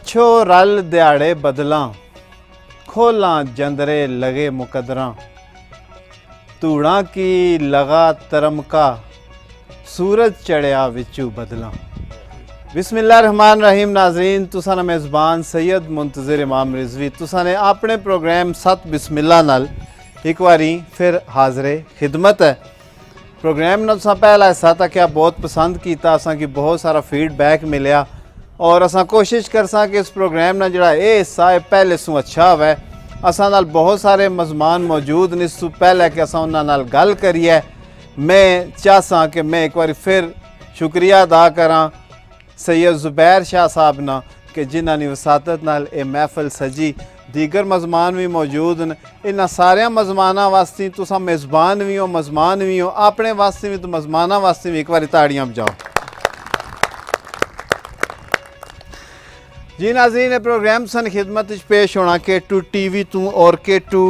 पछो रल दिहाड़े बदलां खोलां जंदरे लगे मुकदरां धूड़ां की लगा तरमका सूरज चढ़िया विचू बदलां। बिस्मिल्लाहिर्रहमानिर्रहीम। नाजरीन तुसा ना मेज़बान सैयद मुंतज़िर इमाम रिजवी तुसा ने अपने प्रोग्राम सत बिस्मिल्ला नाल एक बारी फिर हाज़रे खिदमत है। प्रोग्राम ना तुसा पहला हिस्सा तक बहुत पसंद किया, असा की बहुत सारा फीडबैक मिलया और असा कोशिश करसा कि इस प्रोग्राम ना जड़ा ये हिस्सा है पहले सू अच्छा हुआ। असा नाल बहुत सारे मजमान मौजूद ने इस पहले कि असा उन्हां नाल गल करिए। मैं चाहसा कि मैं एक बार फिर शुक्रिया अदा करा सैयद ज़ुबैर शाह साहब ना कि जिन्हां दी वसातत नाल ये महफिल सजी। दीगर मजमान भी मौजूद न। इन्हां सारे मजमाना वास्ते तुसा मेज़बान भी हो, मजमान भी हो, अपने वास्ते भी तो मजमाना वास्ते भी एक बार ताड़ियां बजाओ। जी नाज़रीन, ये प्रोग्राम सन खिदमत पेश होना K2 TV तू और K2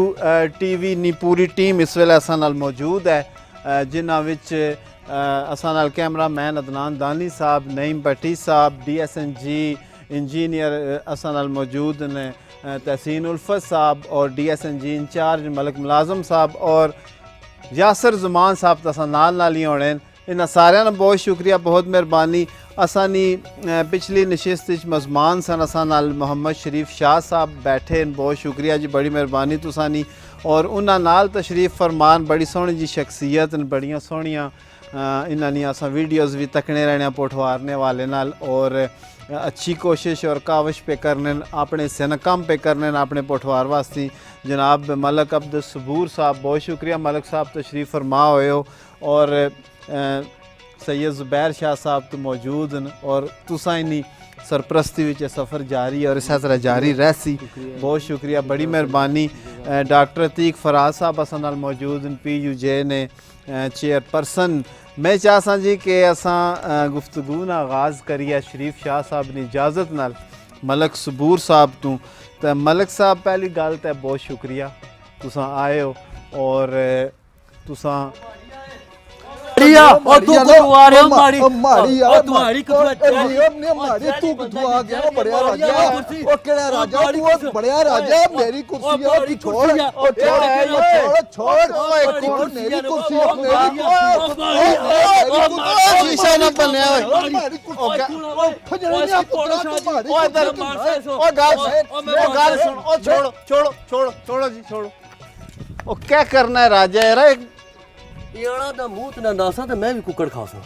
TV नी पूरी टीम इस वेले असां नाल मौजूद है, जिन्हां विच असां नाल कैमरा मैन अदनान दानी साहब, नईम भट्टी साहब, DSNG इंजीनियर असां नाल मौजूद ने तहसीन उल्फत साहब और DSNG इंचार्ज मलक मुलाजम साहब और यासर ज़ुमान साहब तो असां नाल ही होने। इन्हां सारियां दा बहुत शुक्रिया, बहुत मेहरबानी। असानी पिछली नशिस्त मजमान सन असां नाल मोहम्मद शरीफ शाह साहब बैठे, बहुत शुक्रिया जी, बड़ी मेहरबानी तुसानी। और उन्हां नाल तशरीफ फरमान, बड़ी सोहनी जी शख्सियत, बड़ियां सोहनियां इन्हां दी असां वीडियोज़ भी तकने रहने पोठवारने वाले नाल और अच्छी कोशिश और काविश पे करने अपने सनकम पे करने अपने पोठवार वास्ते। जनाब मलक अब्दुल सबूर साहब, बहुत शुक्रिया मलक साहब तशरीफ फरमा होए हो और सैयद ज़ुबैर शाह साहब तो मौजूद न और तुसा इन्नी सरप्रस्ती विच सफ़र जारी है और इस तरह जारी रहसी। बहुत शुक्रिया, बड़ी मेहरबानी। डॉक्टर अतीक फराज साहब असां नाल मौजूद न, PUJ ने चेयरपर्सन। मैं चाहसा जी कि असां गुफ्तगू ना आगाज़ करिए शरीफ शाह साहब की इजाज़त नाल मलक सबूर साहब तो मलक साहब पहली गल तो बहुत शुक्रिया तुसा आए हो और तुसा और तू कुटवा रहे हो मारी मारी और तुम्हारी ने मारी तू कुटवा गया बड़या राजा ओ केड़ा राजा तू बड़या राजा मेरी कुर्सी है तू छोड़ ओ छोड़ छोड़ मेरी कुर्सी मेरी शीशा ना बनया ओए मेरी कुर्सी ओ फजरनिया पुत्रा तुम्हारी ओ इधर ओ गाल सुन ओ छोड़ो छोड़ो छोड़ो छोड़ो जी छोड़ो। ओ क्या करना है राजा यार, यारा दा मुंह ते ना नासा ते मैं भी कुकड़ खासा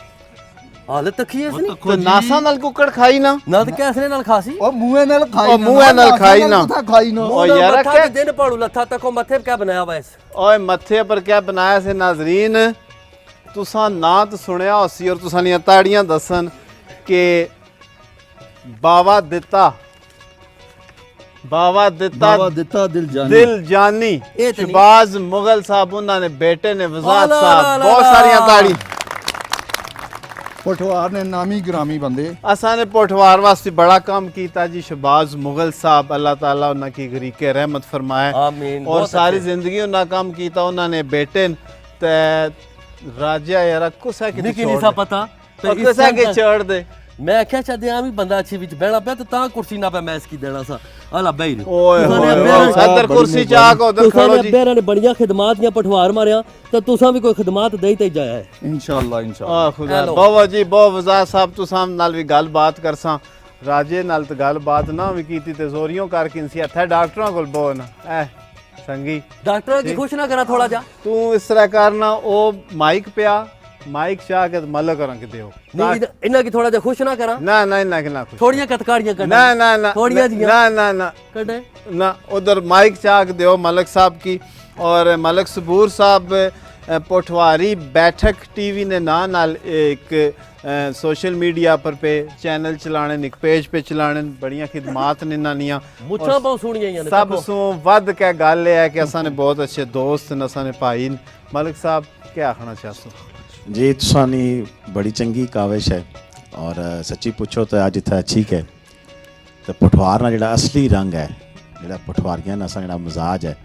हालत तखी है इसने तो नासा नाल कुकड़ खाई ना ना ते कैसरे नाल खासी ओ मुंह नाल खाई ओ मुंह नाल खाई ना खाई ना ओ यार क्या दिन पड़ू लथा तको मथे पे क्या बनाया हुआ है? ओए मथे पर क्या बनाया से नाजरीन तुसा ना तो सुनया होसी और तुसा नी ताड़ियां दसन के बावा दिता दिल जानी शहबाज मुगल साहब उन्होंने बेटे ने वजात साहब बहुत सारियां ताड़ी पोठवार ने नामी ग्रामी बंदे असा ने पोठवार वास्ते बड़ा काम किया जी। शहबाज मुगल साहब अल्लाह ताला उन्हें की गरीके रहमत फरमाए आमीन। और सारी जिंदगी उन्हें काम किया। उन्होंने बेटे ते राजा यार कुसा की नहीं सा पता कुसा के छोड़ दे। मैं क्या चाहते आमी बंदा अच्छी विच बैठा पे तो ता कुर्सी ना पे मैं इसकी देना सा अला बैठ ओए सदर कुर्सी चाक उधर खड़ो जी। बेरा ने बढ़िया खिदमत या पठवार मारया तो तुसा भी कोई खिदमत दे ते जाया है इंशाल्लाह खुदा बहुत जी बहुत वज़ार साहब तुसा नाल भी गल बात करसा राजे नाल तो गल बात ना भी कीती ते जोरियों कर किनसी हथा डॉक्टरां कोल बो ना ए संगी डॉक्टर की खुश ना करा थोड़ा जा तू इस तरह करना ओ माइक पिया माइक चाह के मलक रंग दे हो नहीं इना की थोड़ा जा खुश ना करा ना ना ना ना थोड़ियां कतकारियां कर ना ना ना थोड़ियां जी ना ना ना कटे ना उधर माइक चाह के दो मलक साहब की। और मलक सबूर साहब पोठवारी बैठक TV ने ना नाल एक सोशल मीडिया पर पे चैनल चलाने एक पेज पे चलाने बड़ियां खिदमात ने नानियां मुछा बहुत सोहणियां ने सब सो वध क्या गल है कि असा ने बहुत अच्छे दोस्त न असा ने भाई। मलक साहब क्या आखना चाहते हो? जी तुसानी बड़ी चंगी काविश है और सच्ची पुछो तो अज इतना ठीक है तो पठवार ना जो असली रंग है जो पठवारियां असा जो मजाज है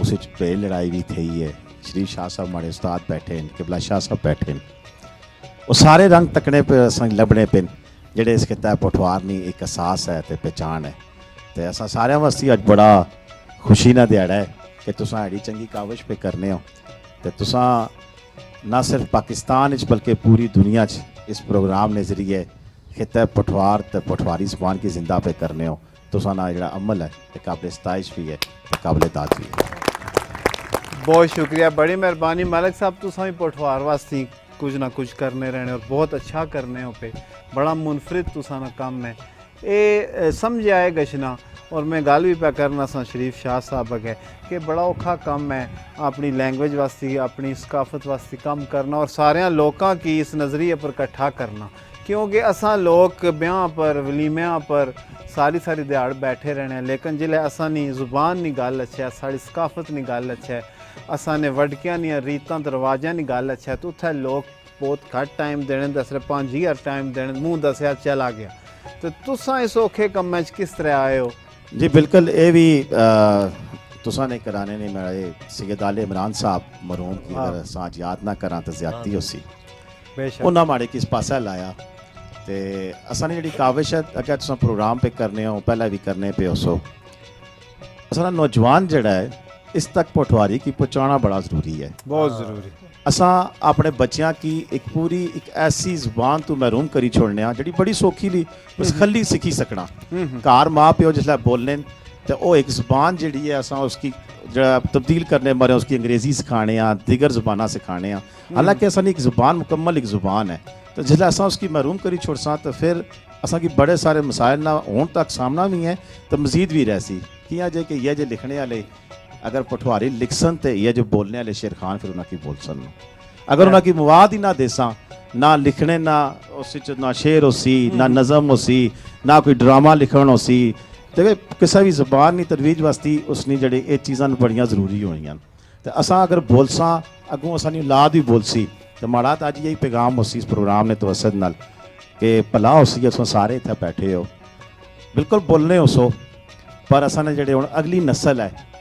उस प्रेल लड़ाई भी थी है। शरीफ शाह साहब माड़े उस्ताद बैठे हैं, किबला शाह साहब बैठे हैं, वो सारे रंग तकने पे लभने पे ਜਿਹੜੇ ਇਸ ਖਿੱਤਾ ਪਠਵਾਰ ਨਹੀਂ ਇੱਕ ਅਹਿਸਾਸ ਹੈ ਤੇ ਪਹਿਚਾਣ ਹੈ। ਤੇ ਅਸਾਂ ਸਾਰਿਆਂ ਵਾਸਤੇ ਅੱਜ ਬੜਾ ਖੁਸ਼ੀ ਦਾ ਦਿਹਾੜਾ ਹੈ ਕਿ ਤੁਸੀਂ ਐਡੀ ਚੰਗੀ ਕਾਵਿਸ਼ पे करने हो ਤੇ ਤੁਸੀਂ ਨਾ ਸਿਰਫ ਪਾਕਿਸਤਾਨ ਵਿੱਚ ਬਲਕਿ ਪੂਰੀ ਦੁਨੀਆ 'ਚ ਇਸ ਪ੍ਰੋਗਰਾਮ ਦੇ ਜ਼ਰੀਏ ਖਿੱਤਾ ਪਠਵਾਰ ਤੇ ਪਠਵਾਰੀ ਜ਼ਬਾਨ की जिंदा पे करने हो। तुसां दा ਜਿਹੜਾ ਅਮਲ ਹੈ ਤੇ ਕਾਬਿਲ ਸਤਾਇਸ਼ ਵੀ ਹੈ ਤੇ ਕਾਬਿਲ ਦਾਤ ਵੀ है। बहुत शुक्रिया, बड़ी मेहरबानी मलिक साहब। तुसां भी पठवार वास्ते कुछ ना कुछ करने रहने और बहुत अच्छा करने हो पे, बड़ा मुनफरिद तुसां दा काम है ये समझ आए गशना। और मैं गल भी पा करना सा शरीफ शाह साहब अगे कि बड़ा औखा काम है अपनी लैंग्वेज वास्ते अपनी सकाफत वास्ते काम करना और सारे लोगों की इस नज़रिए पर इकट्ठा करना, क्योंकि असां लोग ब्याह पर वलीमियां पर सारी सारी दिहाड़ बैठे रहने, लेकिन जिले असां नी जुबान नी गल अच्छा है, साड़ी सकाफत नी गल अच्छा है, असां ने वड़कियां नी रीतां ते रवाजां नी गल अच्छा है, तो उत्थे लोग बहुत घट टाइम देने, दस 5000 टाइम देने, मूँह दसिया चला गया। तो तुसां इस औखे कम्मै च किस तरह आए हो? जी बिल्कुल, ये भी तुसां ने कराने ने मेरे सैयद आले इमरान साहब मरहूम की अगर साज याद ना करा तो ज्यादती होसी बेशक उन्होंने माड़े किस पासा लाया ते असां ने जी काविश है अगर तुम प्रोग्राम पे करने हो पहले भी करने पे हो असा नौजवान जड़ा है इस तक पठवारी की पहुँचाना बड़ा ज़रूरी है, बहुत ज़रूरी। असा अपने बच्चों की एक पूरी एक ऐसी ज़ुबान तो महरूम करी छोड़ने जी बड़ी सौखी ली बस खली सीखी सकना। घर माँ प्यो जिसलै बोलने तो वो एक ज़ुबान जी है असा उसकी तब्दील करने मरे उसकी अंग्रेज़ी सिखाने दीगर ज़ुबाना सिखाने, हालांकि असा एक ज़ुबान मुकम्मल एक ज़ुबान है। तो जिसलै असा उसकी महरूम करी छोड़सा तो फिर असा की बड़े सारे मसाइल ना होने तक सामना भी है तो मजीद भी रहसी किया जे कि ये जो लिखने वाले अगर पठवारी लिखसन तो ये जो बोलने वाले शेर खान फिर उन्होंने बोल सन, अगर उन्होंने मवाद ही ना देसा ना लिखने ना उस ना शेर होसी ना नज़म होसी ना कोई ड्रामा लिखन होसी तो किसी भी ज़बान की तरवीज वास्ते उसने जड़े ये चीज़ां बड़ियां ज़रूरी होनियां। तो असा अगर बोलसा अगों असानी औलाद भी बोलसी तो माड़ा तो अज यही पैगाम होसी इस प्रोग्राम ने तवसद नाल कि भला होसी अस सारे इत्थे बैठे हो बिल्कुल बोलने हो सो, पर असा ने जड़े हुण अगली नस्ल है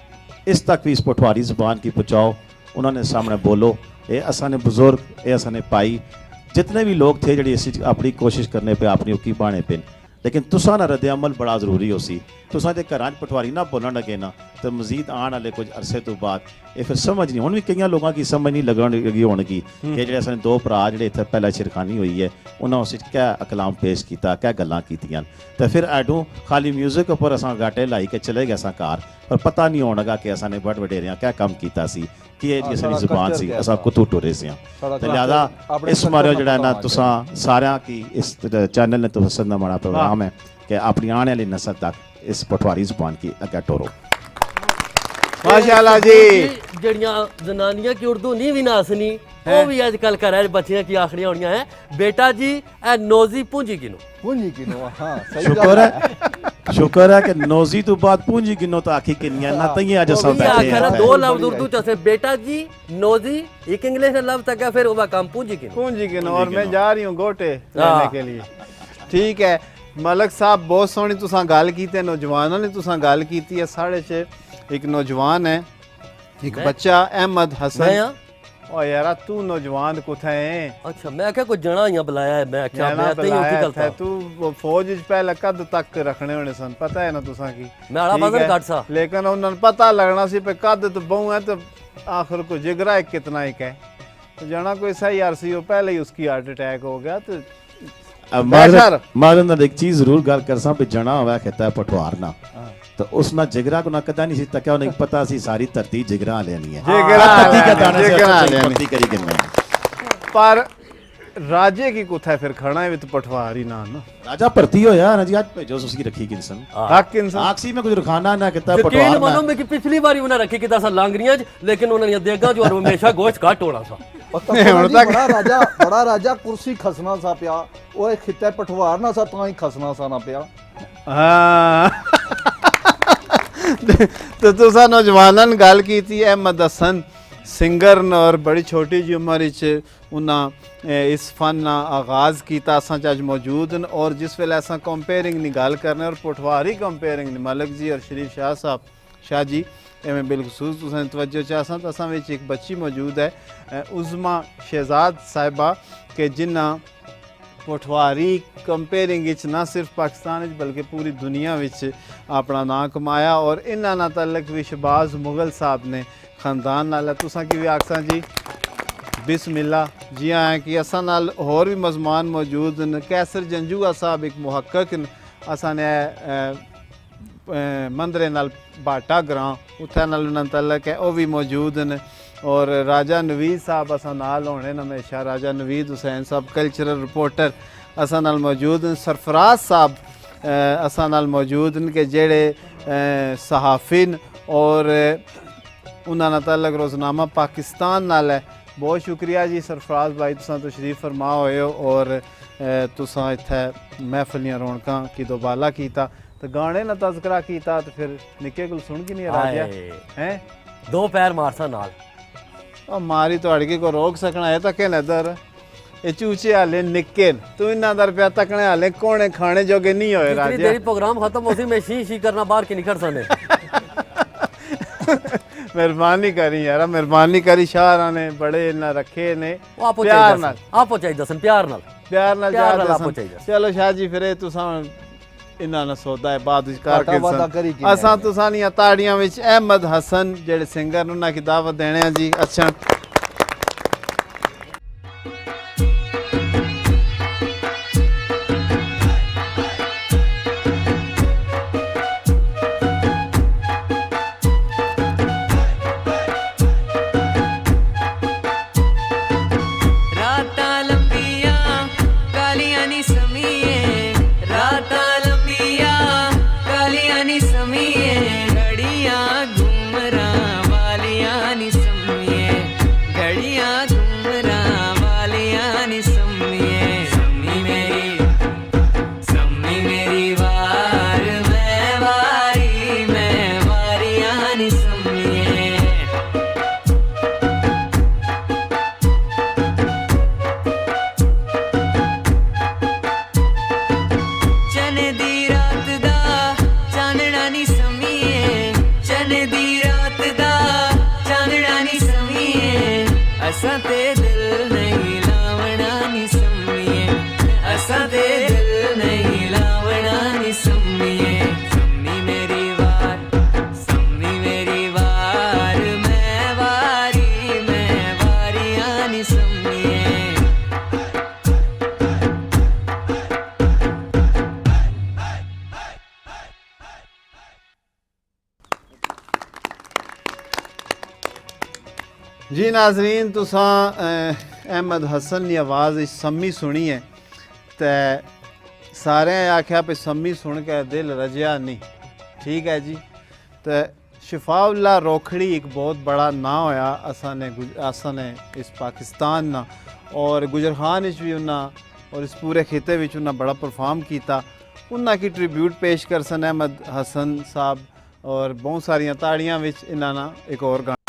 इस तक भी इस पठवारी ज़बान की पहुँचाओ, उन्होंने सामने बोलो। ये असा ने बुजुर्ग ये असा ने पाई जितने भी लोग थे जड़ी इस अपनी कोशिश करने पे अपनी उकी पाने पे, लेकिन तुसा ना रद्द अमल बड़ा जरूरी हो सी। तुसा जे घर पठवारी ना बोलन लगे ना तो मजीद आने वाले कुछ अरसे तो बाद ये फिर समझ नहीं हुण भी कई लोगों की समझ नहीं लगन लगी होगी कि जो असां दो भरा जो इतने पहले शिरखानी हुई है उन्होंने उस क्या अकलाम पेश किया क्या गल्लां कीतियां तो फिर एडू खाली म्यूजिक उपर असां गाटे लाई के चले गए असां कार पर पता नहीं होने लगा कि असां ने बड़ वडेरियां क्या काम किया सी कि ये असां जुबान सी असां कुतू टुरे सी। तो लिहाजा इस मारे जो ना तुसां सारियां की इस चैनल ने तवसद ना बड़ा प्रोग्राम है कि अपनी आने वाली नस्ल तक इस पठवारी जुबान की अगे टोरो। माशाल्लाह जी। जड़ियां जनानियां की उर्दू नहीं भी ना आसनी वो भी आजकल कर रहे बच्चियां की आखिरी होनियां है बेटा जी ए नोजी पूंजी गिनो हाँ सही शुक्र है कि नोजी तो बाद पूंजी गिनो तो आखी किनिया ना तई आज सब बैठे हैं। दो लफ्ज उर्दू च बेटा जी नोजी एक इंग्लिश लफ्ज तक फिर वो काम पूंजी गिनो और मैं जा रही हूं गोटे लेने के लिए। ठीक है मलिक साहब बहुत सोहनी तुसां गल कीती, नौजवानों ने तुसां गल कीती है। साढ़े च एक नौजवान है एक बच्चा अहमद हसन। ओ यार तू नौजवान कुथे है? अच्छा मैं क्या कोई जना यहाँ बुलाया है, मैं क्या मैं तई की गलता तू फौज च पहले कद तक रखने होने सन पता है ना तुसां की मैं आला वजन काट सा, लेकिन उन्हें पता लगना सी पे कद तो बहु है तो आखिर को जिगरा एक कितना एक है तो जाना कोई सही आरसी हो पहले ही उसकी हार्ट अटैक हो गया। तो मारन एक चीज जरूर गल करसा पे जना हुआ कहता है पठवार ना तो उसना जिगरा को ना कदा नहीं सी तक्या उन्हें पता सी सारी धरती जिगरा लेनी है पति का दाना से पति करी करना पर राजे की कुथा फिर खड़ा है तो पठवारी ना ना राजा भर्ती होया ना जी आज भेजो उसकी रखी किंसन हक इंसान आक्सी में कुछ रखाना ना कहता पठवार पठवार मानो में कि पिछली बार उन्हें रखी किता सा लांगरियां लेकिन उन्होंने देगा जो हमेशा गोश्त काट होना सा बड़ा राजा कुर्सी खसना सा पिया वो खिते पठवार ना सा ताई खसना सा ना पिया। हाँ तो तुसा नौजवानन गल कीती अहमद हसन सिंगर और बड़ी छोटी जी उम्र च उन्हें इस फन का आगाज़ किया असां अज मौजूद न और जिस वेले असां कंपेयरिंग की गल करने और पठवारी कंपेयरिंग मलिक जी और शरीफ शाह साहब शाह जी एवं बिलखसूस तुसें तवज्जो चाहसा तो असां विच एक बच्ची मौजूद है उज़मा शहजाद साहिबा के जिन्ना ਪਠਵਾਰੀ ਕੰਪੇਅਰਿੰਗ ਵਿੱਚ ਨਾ ਸਿਰਫ ਪਾਕਿਸਤਾਨ ਵਿੱਚ ਬਲਕਿ ਪੂਰੀ ਦੁਨੀਆ ਵਿੱਚ ਆਪਣਾ ਨਾਂ ਕਮਾਇਆ ਔਰ ਇਹਨਾਂ ਨਾਲ ਤਾਲਕ ਵੀ ਸ਼ਹਬਾਜ਼ ਮੁਗਲ ਸਾਹਿਬ ਨੇ ਖਾਨਦਾਨ ਨਾਲ ਤੁਸਾਂ ਕੀ ਵੀ ਆਖਸਾਂ ਜੀ ਬਿਸਮਿल्ला जी आए कि असा नाल होर भी मजमान मौजूद न कैसर जंजुआ साहब एक मुहक्कक न असा ने मंदरे नाल बाटा ग्रां उत्थे नाल उन्हां तलक है वो भी मौजूद न और राजा नवीद साहब असा नाल होने न हमेशा राजा नवीद हुसैन साहब कल्चरल रिपोर्टर असा नाल मौजूद न सरफराज साहब असा नाल मौजूद न कि जेड़े सहाफ़ी न और उन्हां नाल तलक रोज़नामा पाकिस्तान नाल है बहुत शुक्रिया जी सरफराज भाई तुसां तशरीफ फरमा होए हो और तुसां इत्थे महफिलियां रौनकां की दोबाला कीता तो गाने ना तज़करा कीता तो फिर निक्के कोल सुन की नहीं राजा हैं दो पैर मारसा नाल और मारी तुहाड़ी की को रोक सकना है तक इधर ये चूचे हाले निक्के तू इन्ना दर रुपया तकने हाले कोने खाने जोगे नहीं होए जितनी राजा देरी प्रोग्राम खत्म होसी मैं शी करना बाहर के निकल सने मेहरबानी करी यार मेहरबानी करी शाहरा ने बड़े ना रखे ने आपो प्यार नाल आपो चाहिए दसन प्यार नाल प्यार नाल प्यार जा नाल दसन। आपो चाहिए। चलो शाह जी फिर तुसां इन्ना ना सौदा है बाद विच घाटा करके वादा करी की असां तुसां दी ताड़ियां विच अहमद हसन जेड़े सिंगर उन्हां की दावत देने जी अच्छा रातां लंबियां कालियां नी समीए रातां लंबियां कालियां नी समीए घड़ियां घूमरा वालियां नी समीए घड़ियां घूमरा वालियां नी समीए सम्मी मेरी वार मैं वारियां नी समीए चने दी रात दा चांदना नी समीए चने दी रात दा चांदना नी समीए असां ते दिल नहीं लावना नी समीए असां ते दिल नहीं लावना नी समीए सम्मी मेरी वार मैं वारियां नी समीए जी नाजरीन तुसां अहमद हसन की आवाज़ सम्मी सुनी है तो सारे आख्या भी सम्मी सुन के दिल रजया नहीं ठीक है जी तो शफाउल्ला रोखड़ी एक बहुत बड़ा नाम होया असा ने इस पाकिस्तान ना और गुजर खान भी उन्ना और इस पूरे खिते विच उन्ना बड़ा परफॉर्म किया उन्ना की ट्रिब्यूट पेश कर सन अहमद हसन साहब और बहुत सारिया ताड़ियां विच इन्ना ना एक और गाना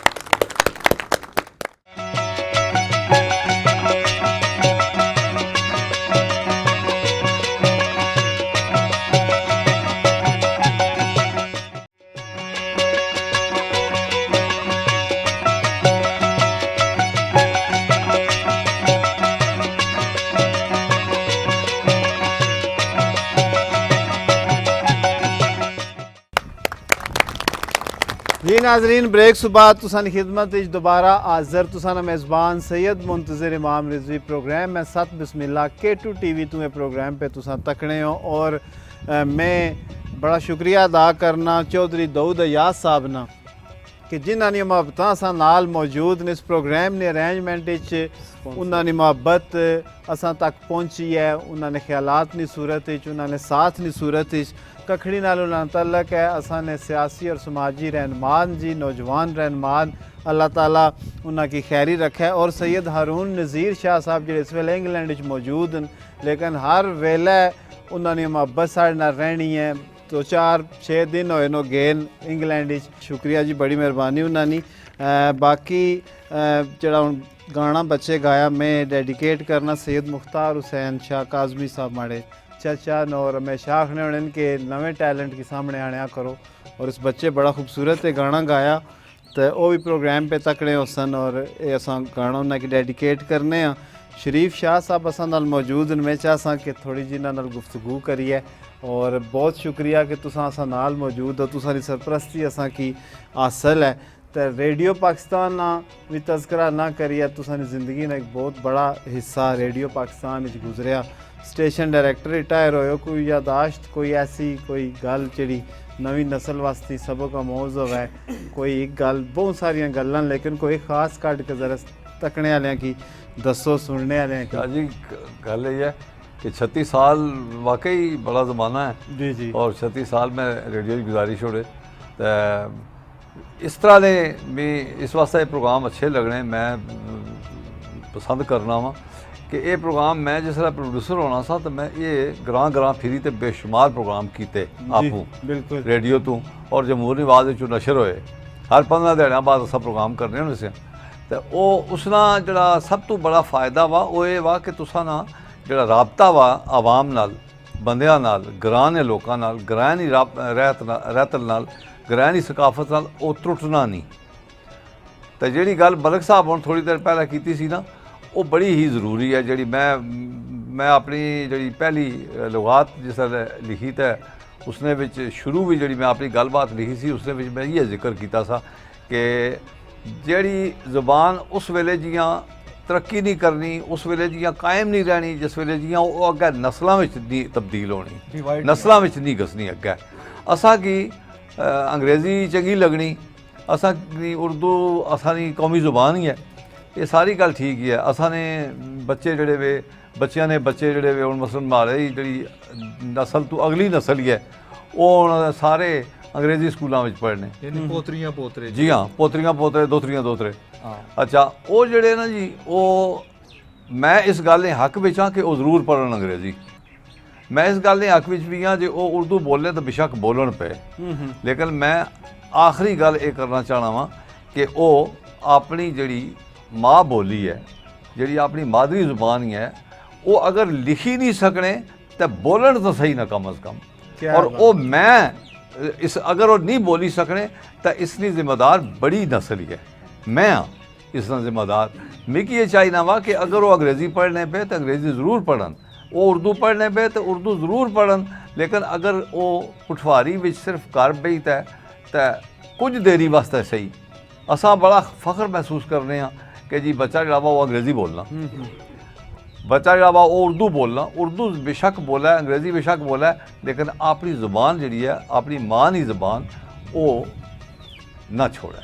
जी नाजरीन ब्रेक सुबह तुसानी खिदमत इच दोबारा हाज़र तुसाना मेज़बान सैयद मुंतज़िर इमाम रिजवी प्रोग्राम मैं सत बिस्मिल्लाह K2 TV तुम्हें प्रोग्राम पे तुसा तकने हो और मैं बड़ा शुक्रिया अदा करना चौधरी दाऊद अयाज साहब ना कि जिन्हों ने मुहब्बत असा नाल मौजूद ने इस प्रोग्राम ने अरेंजमेंट उन्होंने मुहब्बत असा तक पहुँची है उन्होंने ख्यालात की सूरत उन्होंने साथ की सूरत कखड़ी नाल उन्होंने तलक है असा ने सियासी और समाजी रहनुमान जी नौजवान रहनुमान अल्लाह ताला उन्होंने की खैरी रखे और सैयद हारून नज़ीर शाह साहब जो इस वेले इंग्लैंड में मौजूद हैं लेकिन हर वेले उन्होंने मुहब्बत साढ़े नाल रहनी है तो 4-6 दिन होए नो गेन इंग्लैंड शुक्रिया जी बड़ी मेहरबानी उन्होंने बाकी जड़ा गाना बच्चे गाया मैं डेडिकेट करना सैयद मुख्तार हुसैन शाह काजमी साहब माड़े चाचा और हमेशा आखने होने के नवे टैलेंट के सामने आने करो और इस बच्चे बड़ा खूबसूरत गाना गाया तो वह भी प्रोग्राम पे तकड़े हो सन और ये अस गाना उन्हें डेडिकेट करने शरीफ शाह साहब असां नाल मौजूद ने। मैं चाहसां कि थोड़ी जी इन्हां नाल गुफ्तगू करिए और बहुत शुक्रिया कि तुसां असां नाल मौजूद हो, तुसां दी सरपरस्ती असां की हासिल है। तो रेडियो पाकिस्तान ना भी तज़करा ना करिए, तुसां दी ज़िंदगी ना एक बहुत बड़ा हिस्सा रेडियो पाकिस्तान विच गुजरिया। स्टेशन डायरैक्टर रिटायर होए, कोई यादाश्त कोई ऐसी कोई गल जिहड़ी नवी नस्ल वास्ते सबक आमोज होवे, कोई एक गल, बहुत सारियां गल्लां, लेकिन कोई खास कट के जरा तकने वालें की दसो, सुनने वालें की। जी गल ये है कि 36 साल वाकई बड़ा ज़माना है जी जी। और 36 साल में रेडियो की गुजारिश हो तो इस तरह ने भी इस वास्ते ये प्रोग्राम अच्छे लगने मैं पसंद करना वा कि ये प्रोग्राम मैं जिसला प्रोड्यूसर होना सा तो मैं ये ग्रां ग्रां फिरी ते बेशुमार प्रोग्राम कीते आपू बिल्कुल रेडियो तू और जमहूरी आवाज़ विचों नशर होए। हर 15 दिहाड़ियां बाद असां प्रोग्राम करने होने से तो उस नाल जिहड़ा सब तो बड़ा फ़ायदा वा वो ये वा कि तुसां ना जिहड़ा राबता वा आवाम नाल, बंदियां नाल, ग्रां दे लोकां नाल, ग्रां दी रहतल नाल, ग्रां दी सकाफत नाल वो त्रुटना नहीं। तो जिहड़ी गल मलिक साहब हुण थोड़ी देर पहले कीती सी ना वो बड़ी ही ज़रूरी है। जिहड़ी मैं अपनी जिहड़ी पहली लुगात जिसलै लिखी तो उसने विच शुरू भी जिहड़ी मैं अपनी गलबात लिखी सी उसने विच मैं ये जिक्र कीता सा कि जिहड़ी ज़ुबान उस वेले जियां तरक्की नहीं करनी, उस वेले जियां कायम नहीं रहनी, जिस वेले जियां वो अग्गें नस्लां विच नहीं तब्दील होनी, नस्लां विच नहीं गसनी। अग्गें असां की अंग्रेज़ी चंगी लगनी, असां की उर्दू असां कौमी ज़ुबान ही है, ये सारी गल ठीक ही है। असां ने बच्चे जड़े वे बच्चियां ने बच्चे जड़े वे हुण मसलन मारे जी नस्ल तो अगली नस्ल ही है वो हुण सारे अंग्रेज़ी स्कूलों में पढ़ने, पोतरियां पोतरे। जी हाँ, पोतरियां पोतरे, दोतरियां दोतरे। अच्छा वो जड़े ना जी वो मैं इस गल दे हक विच हाँ कि वो जरूर पढ़न अंग्रेज़ी। मैं इस गल दे हक विच भी हाँ जो वो उर्दू बोले तो बेशक बोलन पे, लेकिन मैं आखिरी गल ये करना चाहना वा कि वो अपनी जड़ी माँ बोली है, जड़ी अपनी मादरी ज़ुबान ही है, वो अगर लिखी नहीं सकने तो बोलन तो सही ना कम अज़ कम। और वो मैं इस अगर वो नहीं बोली सकने तो इसकी जिम्मेदार बड़ी नस्ल ही है, मैं हाँ इसका जिम्मेदार। मिगी ये चाहिए वा कि अगर वो अंग्रेज़ी पढ़ने पे तो अंग्रेज़ी ज़रूर पढ़न, वो उर्दू पढ़ने पे तो उर्दू ज़रूर पढ़न, लेकिन अगर वो पठवारी विच सिर्फ कर बही तो कुछ देरी वास्ते सही असां बड़ा फख्र महसूस करने कि जी बच्चा जड़ा वा वो अंग्रेज़ी बोलना, बच्चा जड़ा वा वो उर्दू बोलना, उर्दू बेशक बोला है, अंग्रेज़ी बेशक बोला है, लेकिन अपनी ज़ुबान जी है, अपनी माँ की ज़ुबान वो ना छोड़े,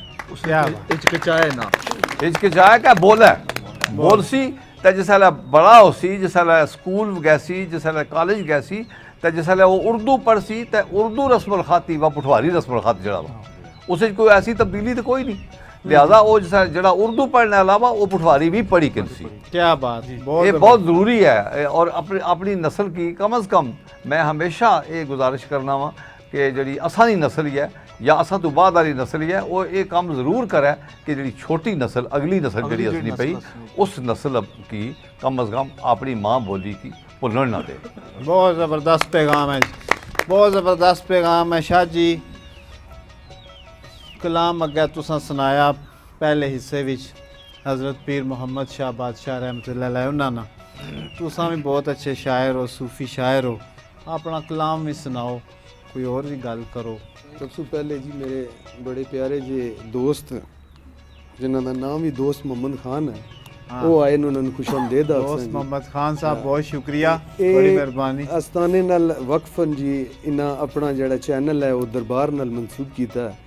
हिचकिचाए ना, हिचकिचाए क्या बोला बोल सी तो जिसलै बड़ा हो सी, जिसलै स्कूल गए सी, जिसलै कॉलेज गए सी तो जिसलै वो उर्दू पढ़ सी तो उर्दू रस्मुल ख़त व पठवारी रस्मुल ख़त जड़ा वा उस कोई ऐसी तब्दीली तो कोई नहीं, लिहाजा वो जरा उर्दू पढ़ने अलावा वो पठवारी भी पढ़ी कर सी। क्या बात, ये बहुत ज़रूरी है। और अपनी नस्ल की कम अज़ कम मैं हमेशा ये गुजारिश करना वा कि जी असानी नस्ल ही है या असा तो बाद वाली नस्ल ही है वो ये काम ज़रूर करे कि जी छोटी नस्ल अगली नस्ल जी असनी पई उस नस्ल की कम अज़ कम अपनी माँ बोली की भुलण ना दे। बहुत ज़बरदस्त पैगाम है, बहुत ज़बरदस्त पैगाम है। शाह जी कलाम अग्गे तुसां सुनाया पहले हिस्से विच हज़रत पीर मुहम्मद शाह बादशाह रहमतुल्लाह अलैह उन्हां ना, तुसां भी बहुत अच्छे शायर हो, सूफी शायर हो, अपना कलाम भी सुनाओ, कोई और भी गल करो। सबसे पहले जी मेरे बड़े प्यारे जे दोस्त जिन्हों का नाम भी दोस्त मोहम्मद खान है, वो आए उन्होंने खुशामदीद दोस्त मोहम्मद खान साहब बहुत शुक्रिया, बड़ी मेहरबानी। आस्थाने नाल वक्फन जी इन्हें अपना जड़ा चैनल है वो दरबार नाल मंसूब किया है।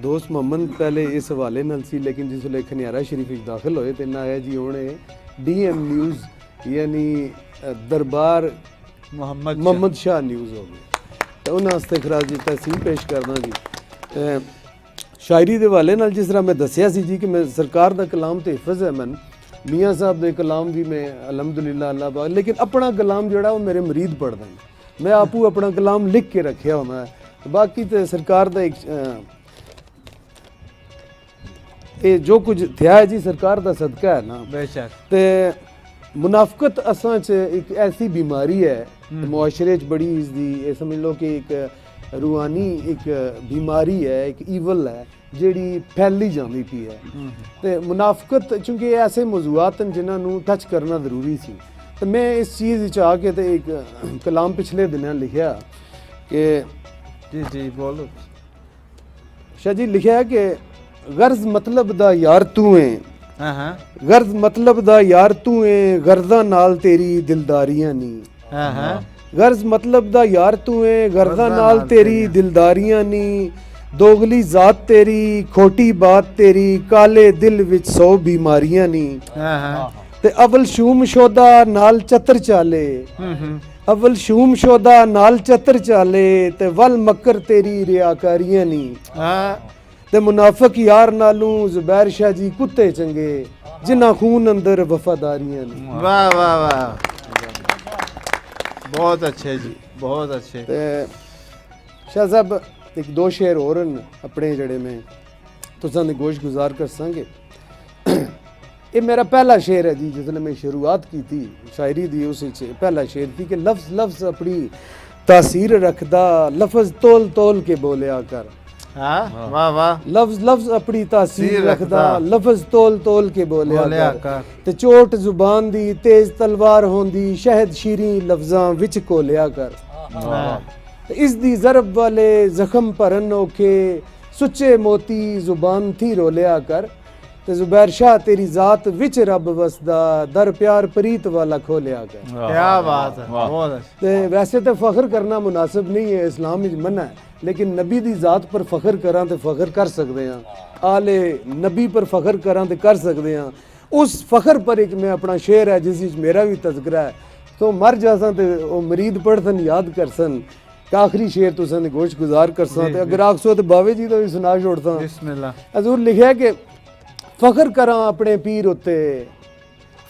दोस्त मोहम्मद पहले इस हवाले नाल सी, लेकिन जिसले खनियारा शरीफ दाखिल होए तो इन्हें आया जी होने DM न्यूज़ यानी दरबार मोहम्मद शाह न्यूज़ हो गई, तो उन्होंने खराज जी तहसीन पेश करना जी। शायरी के हवाले नाल जिस तरह मैं दसिया सी जी कि मैं सरकार का कलाम तो हिफज है, मैं मियाँ साहब के कलाम भी मैं अलहमदुलिल्लाह अल्लाह पाक, लेकिन अपना कलाम जोड़ा वो मेरे मरीद पढ़ते हैं, मैं आपू अपना कलाम लिख के रखा होना है। बाकी तो सरकार का एक ये जो कुछ थिया है जी सरकार का सदका है ना, बेशक। तो मुनाफकत असां च एक ऐसी बीमारी है मुआशरे च बड़ी इसदी, ये समझ लो कि एक रूहानी एक बीमारी है, एक ईवल है ਜਿਹੜੀ फैली ਜਾਂਦੀ ਪਈ ਹੈ ਤੇ ਮੁਨਾਫਕਤ ਚूंकि ऐसे मौजूआत ਹਨ ਜਿਨ੍ਹਾਂ ਨੂੰ ਟੱਚ ਕਰਨਾ ਜ਼ਰੂਰੀ ਸੀ ਤੇ ਮੈਂ ਇਸ ਚੀਜ਼ ਵਿੱਚ ਆ ਕੇ ਤੇ ਇੱਕ ਕਲਾਮ ਪਿਛਲੇ ਦਿਨਾਂ ਲਿਖਿਆ ਕਿ जी जी बोलो। शाह जी लिखा है कि गर्ज मतलब दा यार तू है, हाँ हाँ गर्ज मतलब दा यार तू है, गर्दा नाल तेरी दिलदारियां नी। हाँ हाँ गर्ज मतलब दा यार तू है, गर्दा नाल तेरी दिलदारियां नी। दोगली जात तेरी, खोटी बात तेरी, काले दिल विच 100 बीमारियां नी। हाँ हाँ ते अवल शूम शोदा नाल चतर चाले, अवल शूम शोदा नाल चतर चाले, ते वल मकर तेरी रियाकारियां नी। हाँ ते मुनाफिक यार नालू जुबैर शाह जी कुत्ते चंगे, जिन्ना खून अंदर वफादारियां नी। वाह वाह वाह, बहुत अच्छे जी, बहुत अच्छे। ते शाह साहब एक दो शेर होर न अपने जड़े में तुसां दी गोश गुजार कर संगे। ये मेरा पहला शेर है जी, जिसने मैं शुरुआत की थी शायरी दी, उस पहला शेर थी कि लफ्ज़ लफ्ज़ अपनी तासीर रखदा, लफ्ज़ तोल तोल के बोलिया कर। हाँ वाह वाह, लफ्ज़ लफ्ज़ अपनी तासीर सीर रखदा, रखदा, लफ्ज़ तोल तोल के बोलिया बोलिया कर। कर। ते चोट जुबान दी तेज तलवार होंदी, शहद शीरी लफ्ज़ां विच कोलिया कर। ते इस दी ज़रब वाले जख्म भरन औखे, सुच्चे मोती जुबान थी रोलिया कर। ते जुबैर शाह तेरी जात विच रब वसदा, दर प्यार प्रीत वाला खोलिया कर। क्या बात है, बहुत अच्छे। ते वैसे तो फ़ख्र करना मुनासिब नहीं है, इस्लाम विच मना है, लेकिन नबी दी जात पर फ़ख्र करां ते फ़ख्र कर सकते हैं, आले नबी पर फ़ख्र करां ते कर सकते हैं। उस फ़ख्र पर एक मैं अपना शेर है जिस विच मेरा भी तज़किरा है, तो मर जासां ते ओ मरीद पढ़सन याद करसन कि आखिरी शेर तुसां दी गोश गुजार करसां, ते अगर आखसो ते बावे जी दा भी सुना छोड़सां। बिस्मिल्लाह। हजूर लिखिया कि फ़ख्र करां अपने पीर उत्ते,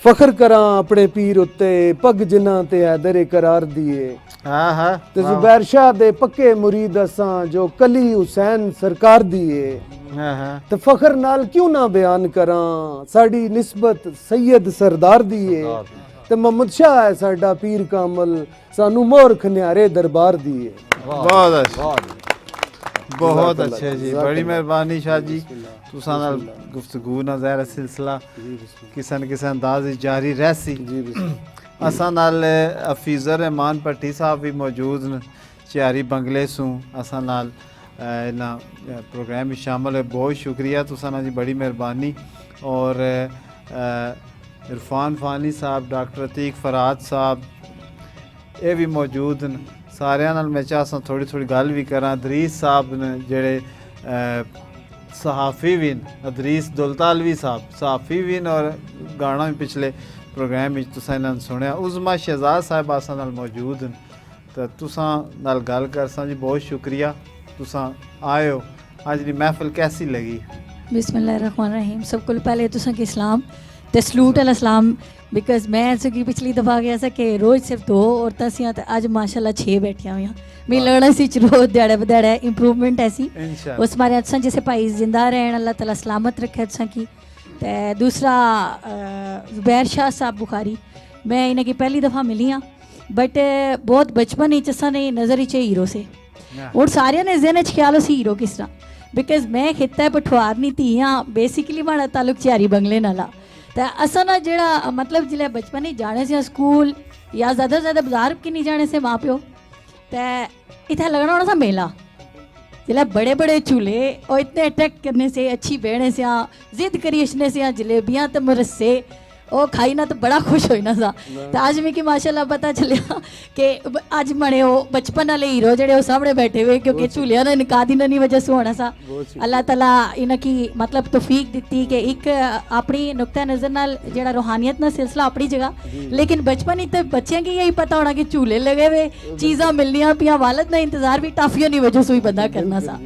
फ़ख्र करां अपने पीर उत्ते, पग जिन्हां ते हैदर करार दिए। हाँ हाँ ते जुबैर शाह दे पक्के मुरीद असां, जो कली हुसैन सरकार दिए। हाँ हाँ ते फ़ख्र नाल क्यों ना बयान करां, साड़ी निस्बत सैयद सरदार दिए। ते मोहम्मद शाह है साडा पीर कामल, सानू मोर खन्यारे दरबार दिए। बहुत अच्छे, बहुत अच्छे जी, बड़ी मेहरबानी शाह जी। तुसां नाल गुफ्तगू ना ज़ाहिर सिलसिला किसी न किसी अंदाज विच जारी रहसी। असां नाल हफीज़ुर रहमान भट्टी साहब भी मौजूद न चियारी बंगले सूं, असां नाल इन्हां प्रोग्राम में शामिल है। बहुत शुक्रिया तुसां जी, बड़ी मेहरबानी। और इरफान फानी साहब, डॉक्टर अतीक फराद साहब, ये भी मौजूद न। सारिਆਂ ਨਾਲ मैं चाहता थोड़ी थोड़ी गल भी करा। अदरीस साहब ने जेड़े सहाफ़ी भी न, अदरीस दुलतालवी साहब सहाफ़ी भी न, और गाना भी पिछले प्रोग्राम में तुसां इन्हां सुनिया। उज़मा शहजाद साहब असां नाल मौजूद न, तो तुसां नाल गल करसां जी। बहुत शुक्रिया तुसां आए हो। अज दी महफिल कैसी लगी? बिस्मिल्लाहिर्रहमानिर्रहीम। सब को पहले तुसां के इस्लाम ते सलूट अल इस्लाम, बिकॉज मैं सगी पिछली दफ़ा गया था कि रोज़ सिर्फ 2 औरतां सियां ते अज माशाल्लाह 6 बैठियां हुई। मिगी लगना सी रोज़ ध्याड़े बध्याड़े इंप्रूवमेंट ऐसी इंशाअल्लाह। उस मारे तुसां जैसे भाई जिंदा रहन, अल्लाह ताला सलामत रखे तुसां की। ते दूसरा जुबैर शाह साहब बुखारी, मैं इन्हें की पहली दफ़ा मिली हाँ, बट बहुत बचपन ही असा ने नज़र च हीरो से, और सारे ने जहन च ख्याल उसी हीरो किस तरह, बिकॉज मैं खिता पठवार नहीं थी हाँ, बेसिकली माड़ा तालुक चियारी बंगले नाला। तो असा ना जेड़ा मतलब जिले बचपन ही जाने से स्कूल या ज़्यादा से ज़्यादा बाजार की नहीं जाने से माँ प्यो, तो इतना लगना होना सा मेला, जिले बड़े बड़े चूल्हे और इतने अट्रैक्ट करने से, अच्छी बहने से जिद करी अच्छने से, जलेबियाँ तो मुरस्से ਉਹ ਖਾਈ ਨਾ ਤਾਂ ਬੜਾ ਖੁਸ਼ ਹੋਈ ਨਾ ਸਾ। ਤੇ ਅੱਜ ਵੀ ਮਾਸ਼ਾਅੱਲਾ ਪਤਾ ਚੱਲਿਆ ਕਿ ਅੱਜ ਮਣੇ ਉਹ ਬਚਪਨ ਵਾਲੇ ਹੀਰੋ ਜਿਹੜੇ ਉਹ ਸਾਹਮਣੇ ਬੈਠੇ ਹੋਏ, ਕਿਉਂਕਿ ਝੂਲਿਆਂ ਦਾ ਨਿਕਾਹ ਦੀ ਨਹੀਂ ਵਜ੍ਹਾ से ਹੋਣਾ ਸਾ। ਅੱਲਾਹ ਤਾਲਾ ਇਹਨਾਂ ਕੀ मतलब तौफीक ਦਿੱਤੀ ਕਿ ਇੱਕ ਆਪਣੀ ਨੁਕਤਾ ਨਜ਼ਰ ਨਾਲ ਜਿਹੜਾ रूहानियत ਦਾ सिलसिला अपनी जगह, लेकिन बचपन ही तो बच्चों की यही पता होना कि झूले लगे हुए, चीज़ां मिलनियां पिया, वालद ना इंतजार भी टाफियों नहीं वजह से ही बंदा करना सा।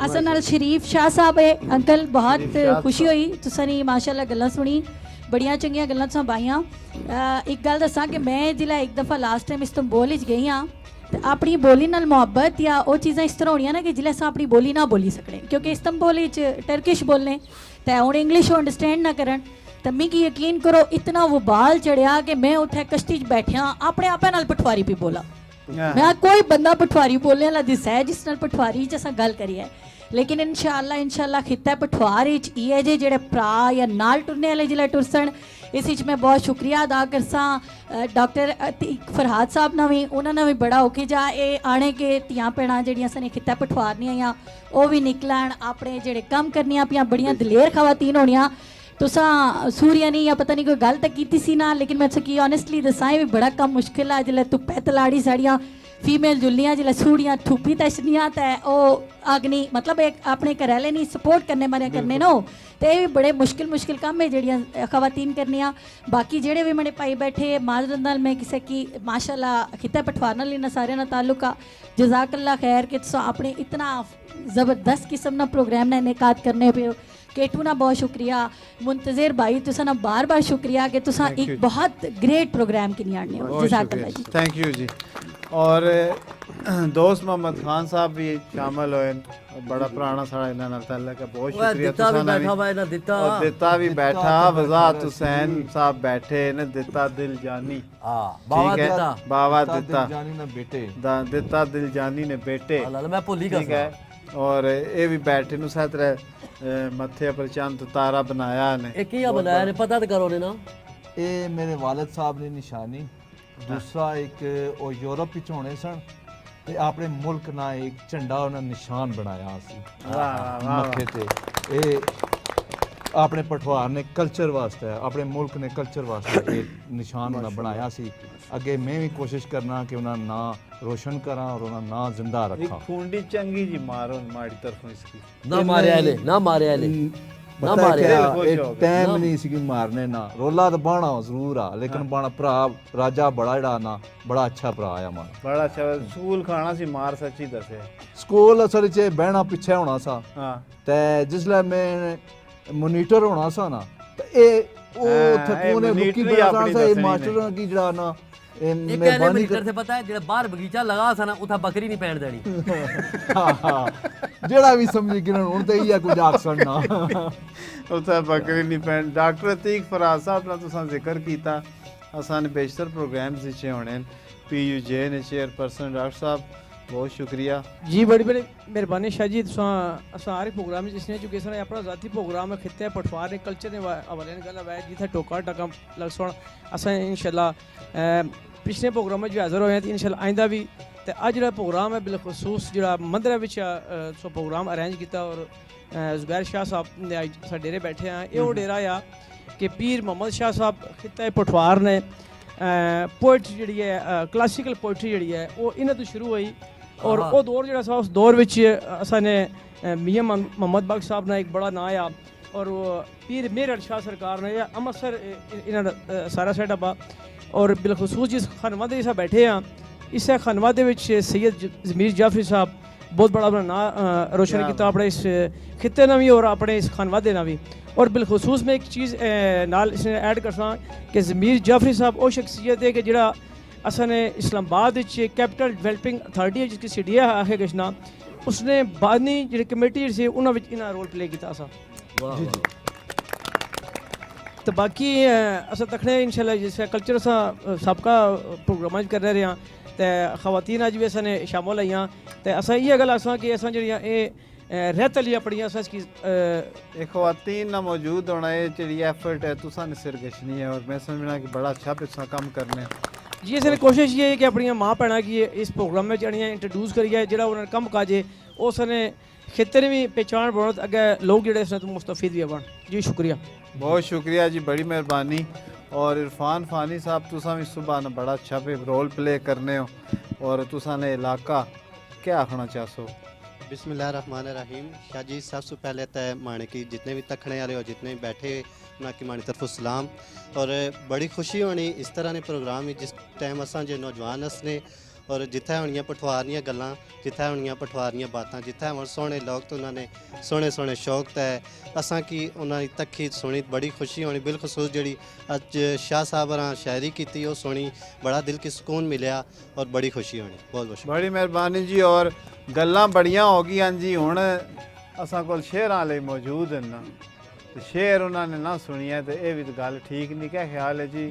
असल नाल शरीफ शाह साहब है अंकल, बहुत खुशी हुई तुसां नी माशाअल्लाह गल्लां सुनी, बड़िया चंगिया गल्लां तुसां पाईयां। एक गल दसां कि मैं जिला एक दफ़ा लास्ट टाइम इस्तंबुल गई हाँ, तो अपनी बोली नाल मुहब्बत या वो चीज़ां इस तरह होनियां ना कि जिले असां अपनी बोली ना बोली सकने, क्योंकि इस्तंबुल टर्किश बोलने तो हुण इंग्लिश अंडरस्टैंड ना करन, तो मिगी यकीन करो इतना वो बाल चढ़िया कि मैं उत्थे कश्ती च बैठिया अपने आपे नाल पटवारी भी बोला मैं कोई बंदा पठवारी बोलने वाला दिसा है जिस नाल पठवारी च असां गल करी है लेकिन इंशाअल्लाह खिता पठवार च इहे जे जेड़े भरा या नाल टुरने वाले जिले टुरसन इस विच मैं बहुत शुक्रिया अदा करसा डॉक्टर फरहाद साहब ना भी उन्होंने भी बड़ा औखे जा ये आने के धियां भैणां जेहड़ियां सन खिता पठवारनियां या वो भी निकलन अपने जेड़े कम करनियां पियां बड़ियां दलेर खवातीन होनियां तुसा सूर्या नहीं या पता नहीं कोई गल तो की सी ना लेकिन मैं की ऑनेस्टली दसा भी बड़ा कम मुश्किल है जिसले धुप्पे तलाड़ी साड़ियां फीमेल जुलियां जिसले सूड़ियां ठुप्पी तछनियां ते अग्नि मतलब एक अपने घर आह्ले नहीं सपोर्ट करने मरे करने नो तो ये भी बड़े मुश्किल काम है जेहड़ियां खवातीन करनियां बाकी जेड़े भी मेरे भाई बैठे माजरत नाल मैं किसी की माशाल्लाह खिता पठवार नाल इन्ना सारे ना ताल्लुक आ जज़ाकल्लाह खैर कि तुसा अपने इतना ज़बरदस्त किस्म ना प्रोग्राम ना इनेकाद करने पे केटू ना बहुत शुक्रिया मुंतज़िर भाई तुसा ना बार बार शुक्रिया कि तुसा एक बहुत ग्रेट प्रोग्राम की नियाड़ने हो जज़ाकल्लाह जी थैंक यू जी और दोस्त मोहम्मद खान साहब भी शामिल होए बड़ा पुराना साड़ा इन्हां नाल ताल्लुक है बहुत शुक्रिया दिता भी तुसा ना बैठा हुआ है ना दिता और दिता भी बैठा वज़ात हुसैन साहब बैठे ने दिता दिल जानी हाँ बाबा ठीक है, दिता बाबा दिता जानी ना बेटे दिता दिल जानी ने बेटे अल्लाह मैं भुल ही ठीक है और ये भी बैठे नु साथ मथे पर चंद तारा बनाया ने एक ही बनाया ने पता तो करो ने ना ਇਹ ਮੇਰੇ ਵਾਲਿਦ ਸਾਹਿਬ ਨੇ ਨਿਸ਼ਾਨੀ ਦੂਸਰਾ ਇੱਕ ਉਹ ਯੂਰਪ ਵਿੱਚ ਹੋਣੇ ਸਨ ਤੇ ਆਪਣੇ ਮੁਲਕ ਨਾਲ ਇੱਕ ਝੰਡਾ ਉਹਨਾਂ ਨਿਸ਼ਾਨ ਬਣਾਇਆ ਸੀ ਮੱਥੇ ਤੇ ਇਹ ਆਪਣੇ ਪਠਵਾਰ ਨੇ ਕਲਚਰ ਵਾਸਤੇ ਆਪਣੇ ਮੁਲਕ ਨੇ ਕਲਚਰ ਵਾਸਤੇ ਇਹ ਨਿਸ਼ਾਨ ਉਹਨਾਂ ਬਣਾਇਆ ਸੀ ਅੱਗੇ ਮੈਂ ਵੀ ਕੋਸ਼ਿਸ਼ ਕਰਨਾ ਕਿ ਉਹਨਾਂ ਨਾਂ रोशन करा और उन्हें ना जिंदा एक रखा खूंडी चंगी जी मारो हमारी तरफों इसकी ना मारे आले ना मारे आले ना मारे टाइम नहीं सी मारने ना रोला तो बाणा जरूर आ लेकिन बाणा भरा राजा बड़ा जड़ा ना बड़ा अच्छा भरा आया मार बड़ा अच्छा स्कूल खाना सी मार सच्ची दसे स्कूल असल च बहना पिछे होना सा हां ते जिसले मैं मोनीटर होना सा ना ते ए ओ थकूने मुक्की बड़ा सा ए मास्टर की जड़ा ना एक कहने मीटर से पता है जेड़ा बाहर बगीचा लगा सा ना उथा बकरी नहीं पैण देनी जेड़ा भी समझी गिरन हुन ते इया कुछ आखसन ना उथा बकरी नहीं पैण डॉक्टर अतीक फराज साहब ना तुसा जिक्र कीता असान बेशतर प्रोग्राम्स विच होने पीयूजे ने चेयरपर्सन डॉक्टर साहब बहुत शुक्रिया जी बड़ी बड़ी मेहरबानी शाह जी तुसा सारे प्रोग्राम जिसने एजुकेशन अपना जाती प्रोग्राम खिते पठवार ने कल्चर ने हवाले गल है जिथे टोका टका लग सुन असा इंशाल्लाह पिछले प्रोग्राम में हाजिर होए इंशाल्लाह आइंदा भी तो अज जो प्रोग्राम है बिलखसूस जो मंदिर सो प्रोग्राम अरेंज किया और जुबैर शाह साहब ने अज डेरे बैठे हैं ये डेरा आ कि पीर मोहम्मद शाह साहब खिता पठवार ने पोइट्री जी है क्लासिकल पोइट्री जी है वो इन्हों तो शुरू हुई और वो दौर जो उस दौर में असाने मियाँ मोहम्मद बख्श साहब ने एक बड़ा नाम आ और वो पीर मेहर शाह सरकार ने या अमृतसर इन्होंने सारा सेटअप आ और बिलखसूस जिस खानवा के जिस बैठे हैं इस खानवा के सैयद ज़मीर जाफरी साहब बहुत बड़ा अपना नाम रोशन किया अपने इस खिते ने भी और अपने इस खानवा ना भी और बिलखसूस में एक चीज़ नाल इसने ऐड करसा कि ज़मीर जाफरी साहब वो शख्सियत है कि जरा असाने इस्लामाबाद कैपिटल डेवलपिंग अथॉरिटी है जिसकी सीडीए आखे किसना उसने बादनी जी कमेटी से उन्होंने इन्हें रोल प्ले किया सा वाह तो बाकी असा तकने इंशाल्लाह जिस कल्चर असा सबका प्रोग्राम कर रहे हैं तो खवातीन अज भी असाने शामिल आईयां तो असा इयै गल आसां कि असा जड़ियां रहत अली अपनियां असा इसकी खवातीन ना मौजूद होना ये जी एफर्ट है तुसा ने सिर गशनी है और मैं समझना कि बड़ा अच्छा पिछला काम करने जी असें कोशिश ये है कि अपनी माँ भैन की इस प्रोग्राम में जड़ियां इंट्रोड्यूस करिए जो उन्होंने कम काजे उस खेतर भी पहचान बनो अगे लोग जोड़े इसने मुस्तफीद भी बन जी शुक्रिया बहुत शुक्रिया जी बड़ी मेहरबानी और इरफान फानी साहब तुसा भी सुबह ना बड़ा अच्छा पे रोल प्ले करने हो और तुसा ने इलाका क्या आखना चाहो बिस्मिल्लाहिर्रहमानिर्रहीम शाह जी सबसे पहले तो माने की जितने भी तखने वाले हो जितने भी बैठे उन्हें की मानी तरफों सलाम और बड़ी खुशी होनी इस तरह ने प्रोग्राम जिस टाइम असा जो नौजवान असने और जिथे होनियां पठवारियां गल्लां जिथे होनियां पठवारियां बातां जिथे होण सोहने लोग तो उन्होंने सोहने सोहने शौक ते असां की उन्होंने तक्की सुनी बड़ी खुशी होनी बिलखसूस जी अज शाह साहब शायरी की वो सुनी बड़ा दिल की सुकून मिलया और बड़ी खुशी होनी बहुत बहुत बड़ी मेहरबानी जी और गल्लां बड़ियां हो गई जी हुण असां कोल शेरां वाले मौजूद हैं ना शेर उन्होंने ना सुनिया तो ये भी तो गल ठीक नहीं क्या ख्याल है जी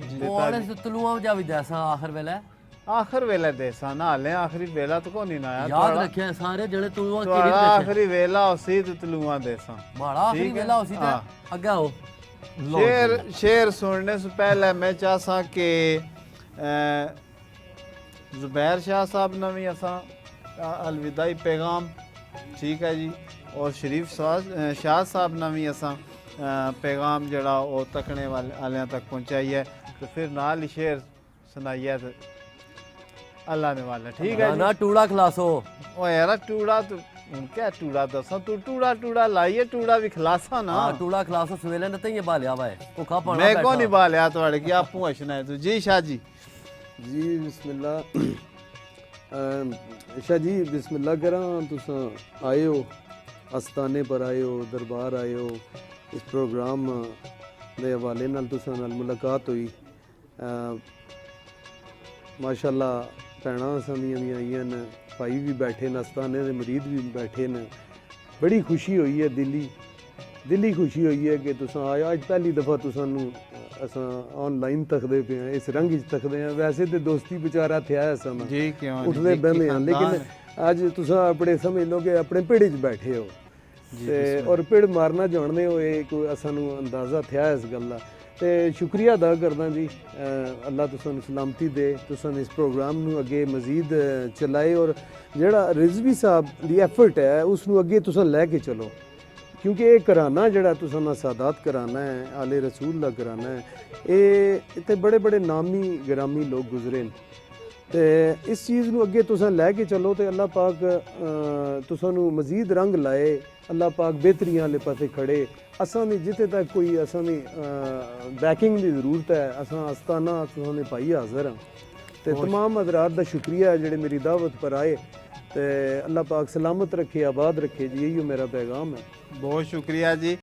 तलुआ जा भी दसा आखिर वेले ਆਖਰ ਵੇਲੇ ਦੇਸਾਂ ਨਾ ਹਲੇ ਆਖਰੀ ਵੇਲਾ ਤਾਂ ਕੋਈ ਨਹੀਂ ਆਇਆ ਯਾਦ ਰੱਖਿਆ ਸਾਰੇ ਜਿਹੜੇ ਤੂੰ ਉਹ ਕਿਹੜੀ ਤੁਹਾਡਾ ਦੱਸਿਆ ਆਖਰੀ ਵੇਲਾ ਉਸੇ ਤੇ ਤਲੂਆਂ ਦੇਸਾਂ ਮਾੜਾ ਆਖਰੀ ठीक है? ਵੇਲਾ ਉਸੀ ਤੇ हाँ। ਅੱਗਾ ਹੋ शेर सुनने से पहले मैं चाहता कि ज़ुबैर शाह साहब ने भी असा अलविदाई पैगाम ठीक है जी और शरीफ शाह साहब ने भी असा पैगाम जड़ा वो तकने वाले तक पहुँचाई है तो फिर नाल ही शेर सुनाइए तो अल्लाह ने वाला ठीक है ਨਾ ਟੂੜਾ ਖਲਾਸੋ ओ यार टूड़ा तो क्या टूड़ा दसा तू टूड़ा लाइए टूड़ा भी खिलासा ना ਹਾਂ ਟੂੜਾ ਖਲਾਸੋ ਸਵੇਲੇ ਨੇ ਤਈਏ ਬਾਲਿਆ ਵਾ ਭੁੱਖਾ ਪਾਣਾ मैं को नहीं बालिया थोड़े की आपू हसना है तू जी शाह जी जी बिस्मिल्लाह शाह जी बिस्मिल्लाह करा तुस आए हो आस्थाने पर आए हो दरबार आए हो इस प्रोग्राम दे हवाले नाल तुसां नाल मुलाकात हुई माशाअल्लाह भैणां असां दियां आईयां न भाई भी बैठे न आस्थाने दे मरीद भी बैठे न बड़ी खुशी हुई है दिली खुशी हुई है कि तुसां आए अज पहली दफ़ा तुसानू असां ऑनलाइन तकदे पे हैं इस रंग च तकदे हैं वैसे तो दोस्ती बेचारा थे असां नाल जी क्यों उठदे बहदे हैं लेकिन अज तुसां अपने समझ लो कि अपने पिंड च बैठे हो ते और पिंड मारना जानदे हो ये कोई असानू अंदाज़ा थे इस गल दा ते शुक्रिया अदा करदा जी अल्लाह तुसां सलामती दे तुसां इस प्रोग्राम नू अगे मजीद चलाए और जेड़ा रिजवी साहब दी एफर्ट है उसनू अगे तुसां लैके चलो क्योंकि ये कराना जड़ा तुसां ना सादात कराना है आले रसूल दा कराना है ये इत्थे बड़े बड़े नामी ग्रामी लोग गुजरे न ते इस चीज़ नू अगे तुसां लैके चलो ते अल्लाह पाक तुसां नू मजीद रंग लाए अल्लाह पाक बेहतरियां आले पासे खड़े असां दी जिथे तक कोई असां दी बैकिंग दी ज़रूरत है असां आस्ताना तुसां दे भाई हाज़र हां ते तमाम हज़रात दा शुक्रिया जेह्ड़े मेरी दावत पर आए ते अल्लाह पाक सलामत रखे आबाद रखे जी यही मेरा पैगाम है बहुत शुक्रिया जी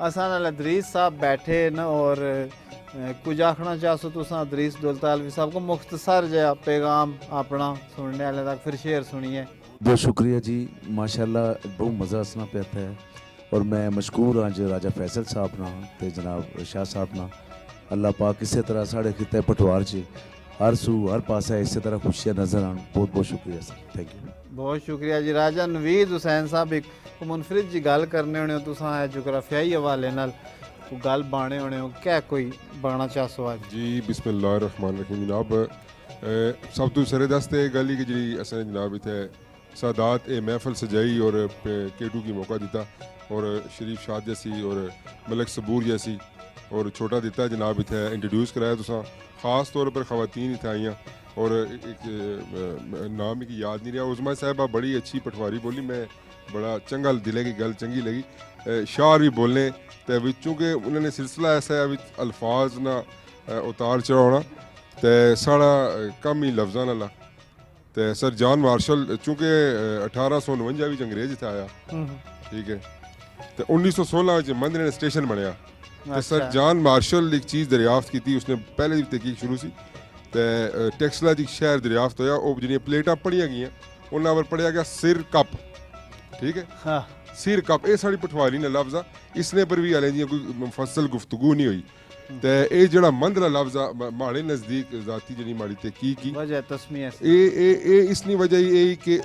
असां नाल अदरीस साहब बैठे न और कुछ आखना चाहो तुसां अदरीस दौलतालवी साहब को मुख्तसर जहा पैगाम अपना सुनने वाले तक फिर शेर सुनिए बहुत शुक्रिया जी माशाल्लाह बहुत मज़ा आसना पाता है और मैं मशकूर हाँ जो राजा फैसल साहब ना ते जनाब शाह साहब ना अल्लाह पाक इस तरह साढ़े खिते पठवार च हर सू हर पासा इस तरह खुशियाँ नजर आन बहुत बहुत शुक्रिया सर थैंक यू बहुत शुक्रिया जी राजा नवीद हुसैन साहब एक मुनफरिद जी गल करने होने हो तुसां जोग्राफियाई हवाले नाल कोई गल बाने होने हो क्या कोई बाना चाहो आज जी बिस्मिल्लाहिर्रहमानिर्रहीम जनाब सब तो सरे दस्ते गल ही कि जी असें जनाब इत्थे सादात ए महफल सजाई और केटू की मौका दिता और शरीफ शाह जैसी और मलक सबूर जैसी और छोटा दिता जनाब इत्थे इंट्रोड्यूस कराया तुसां ख़ास तौर पर ख़वातीन इत्थे आईयां और एक नाम की याद नहीं रहा उज़मा साहबा बड़ी अच्छी पटवारी बोली मैं बड़ा चंगा दिले की गल चंगी लगी शार भी बोलने तो चूँकि उन्होंने सिलसिला ऐसा है अल्फाज ना उतार चढ़ाना तो साढ़ा कम ही लफ्ज़ां नाला तो सर जॉन मार्शल चूँकि 1849 अंग्रेज इत्थे आया ठीक है तो 1916 मंदरे स्टेशन बनया तो सर जॉन मार्शल एक चीज़ दरियाफ्त की उसने पहले भी तहकीक शुरू सी तो टैक्सला दी शहर दरियाफ्त होया वो जिहड़ियां प्लेटां पढ़ियां गईयां उन्हां पर पढ़िया गया सिर कप ठीक है हाँ सिर कप ये साड़ी पठवारी ने लफ्ज़ आ इसने पर भी हाले जी कोई मुफस्सल गुफ्तगू नहीं हुई तो ये जड़ा मंदला लफ्ज़ आ माड़े नज़दीक ज़ाती जड़ी माड़ी तहकीक की वजह तस्मीह ये इसनी वजह ये कि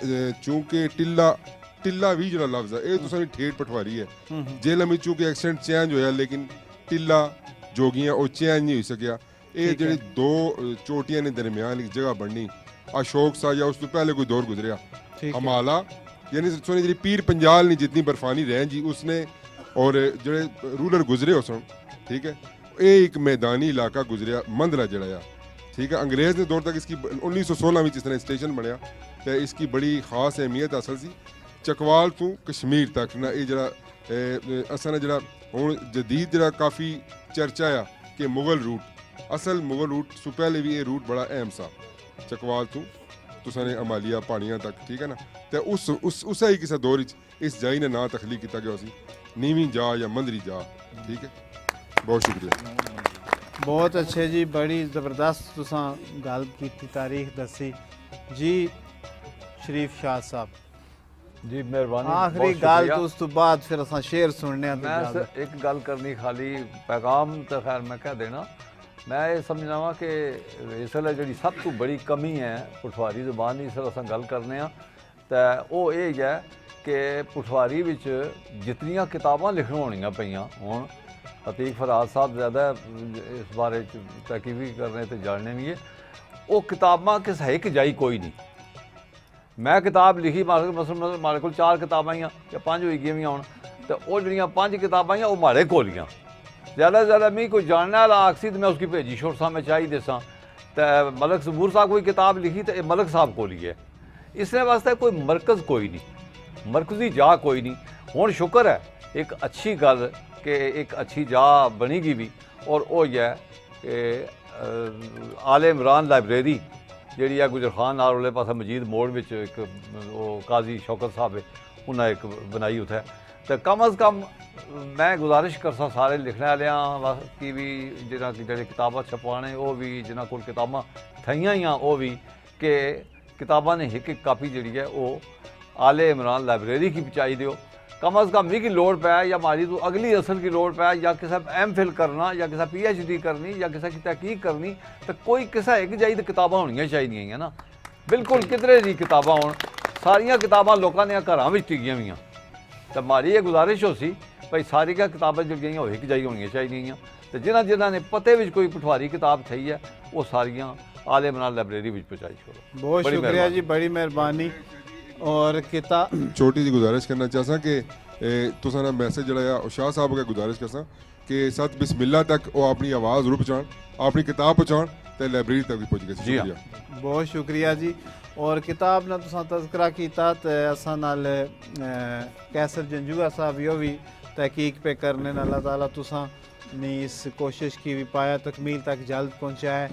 चूँकि टिल्ला भी जड़ा लफ्ज़ है ये तुसां दी ठेठ पठवारी है जेल में चूँकि एक्सेंट चेंज होया लेकिन टिल्ला जोगियां वो चेंज नहीं हो सकिया ये जेह्ड़ी दो चोटियां ने दरम्यान एक जगह बननी अशोक सा या उस तो पहले कोई दौर गुजरिया अमाला यानी सोनी जी पीर पंजाल नहीं जितनी बर्फानी रैन जी उसने और जेह्ड़े रूलर गुजरे हो सन ठीक है ये एक मैदानी इलाका गुजरिया मंदला जड़ा ठीक है अंग्रेज़ ने दौर तक इसकी 1916 में इसने स्टेशन बनया तो इसकी बड़ी खास अहमियत असल सी चकवाल तो कश्मीर तक ना ये जड़ा असा ने जड़ा हुण जदीद जड़ा काफ़ी चर्चा आ कि मुगल रूट असल मुगल रूट सु पहले भी ये रूट बड़ा अहम सा चकवाल तो तुसा ने अमालिया पहाड़ियां तक, ठीक है ना, तो उस ही किसी दौर इस जाई ने ना तखलीक किया गया सी, नीवी जा या मंदरी जा, ठीक है। बहुत शुक्रिया। बहुत अच्छे जी, बड़ी ज़बरदस्त तुसां गल कीती, तारीख दसी जी। शरीफ शाह साहब जी मेहरबानी, आखिरी बहुत गल शुक्रिया। तो उस तो बाद फिर असां शेर सुनने मैं एक गल करनी खाली पैगाम तो खैर मैं कह देना, मैं ये समझना वा कि इसलै जी सब तो बड़ी कमी है पठवारी जबान की, इसलै अस गल करने तो वो ये है कि पठवारी विच जितनियां किताबां लिखण होनियां पईयां हुण, अतीक फराज साहब ज़्यादा इस बारे तहकीक भी करने तो जानने भी है, वो किताबां किस है कि जाई कोई नहीं। मैं किताब लिखी मसलन मारे को 4 किताबां ही या 5 होई गेइयां हुण, तो वो जड़ियां 5 किताबां ही वो मारे कोल ही ज़्यादा से ज़्यादा मिगी कोई जानने वाला आखसी तो मैं उसकी भेजी छोड़सा, मैं चाही देसा। तो मलक सबूर साहब कोई किताब लिखी तो मलक साहब कोल ही है, इसने वास्ते कोई मरकज़ कोई नहीं, मरकज़ी जा कोई नहीं। हुण शुक्र है एक अच्छी गल कि एक अच्छी जा बनीगी भी, और वो है कि आले इमरान लाइब्रेरी जी है गुजर खान नाल वाले पास मजीद मोड़ में एक वो काजी शौकत साहब है उन्हें एक बनाई उत्थे। तो कम अज़ कम मैं गुजारिश करसा सारे लिखने वाले की भी जिन्हें कि जेह्ड़े किताबां छपवाने वो भी जिन्हों को किताबां थईयां ही वो भी कि किताबां ने एक कापी जी है वो आले इमरान लाइब्रेरी की पहुँचाई दियो। कम अज़ कम मिगी लोड़ पै या मारी तो अगली असल की लोड़ पै या किसी MPhil करना या किसी PhD करनी या किसी की तहकीक करनी, तो कोई किसी एक जाई तो किताबां होनियां चाहिए ना, बिल्कुल किधरे दी किताबां होण, सारियां किताबां लोगों ने घरां विच टिकियां हुईयां। तो मारी ये गुजारिश हो सी भाई सारी किताबां जिहड़ियां वो एक जाई होनियां चाहिए, तो जिन्हां ने पते विच कोई पठवारी किताब थई है वो सारियां आले इमरान लाइब्रेरी विच पहुँचाई छोड़ो। बहुत शुक्रिया जी, बड़ी मेहरबानी। और किताब छोटी जी गुजारिश करना चाहसा कि तुसा ना मैसेज जड़ा शाह साहब का गुजारिश करसा कि सत बिस्मिल्लाह तक वो अपनी आवाज़ जरूर पहुँचाण, अपनी किताब पहुँचाण तो लाइब्रेरी तक भी पहुँच गए। जी हाँ, बहुत शुक्रिया जी। और किताब ना तुसा तज़करा कीता तो असां नाल कैसर जंजुआ साहब यो भी तहकीक पे करने, अल्लाह ताला तुसा ने इस कोशिश की भी पाया तकमील तक जल्द पहुँचाए।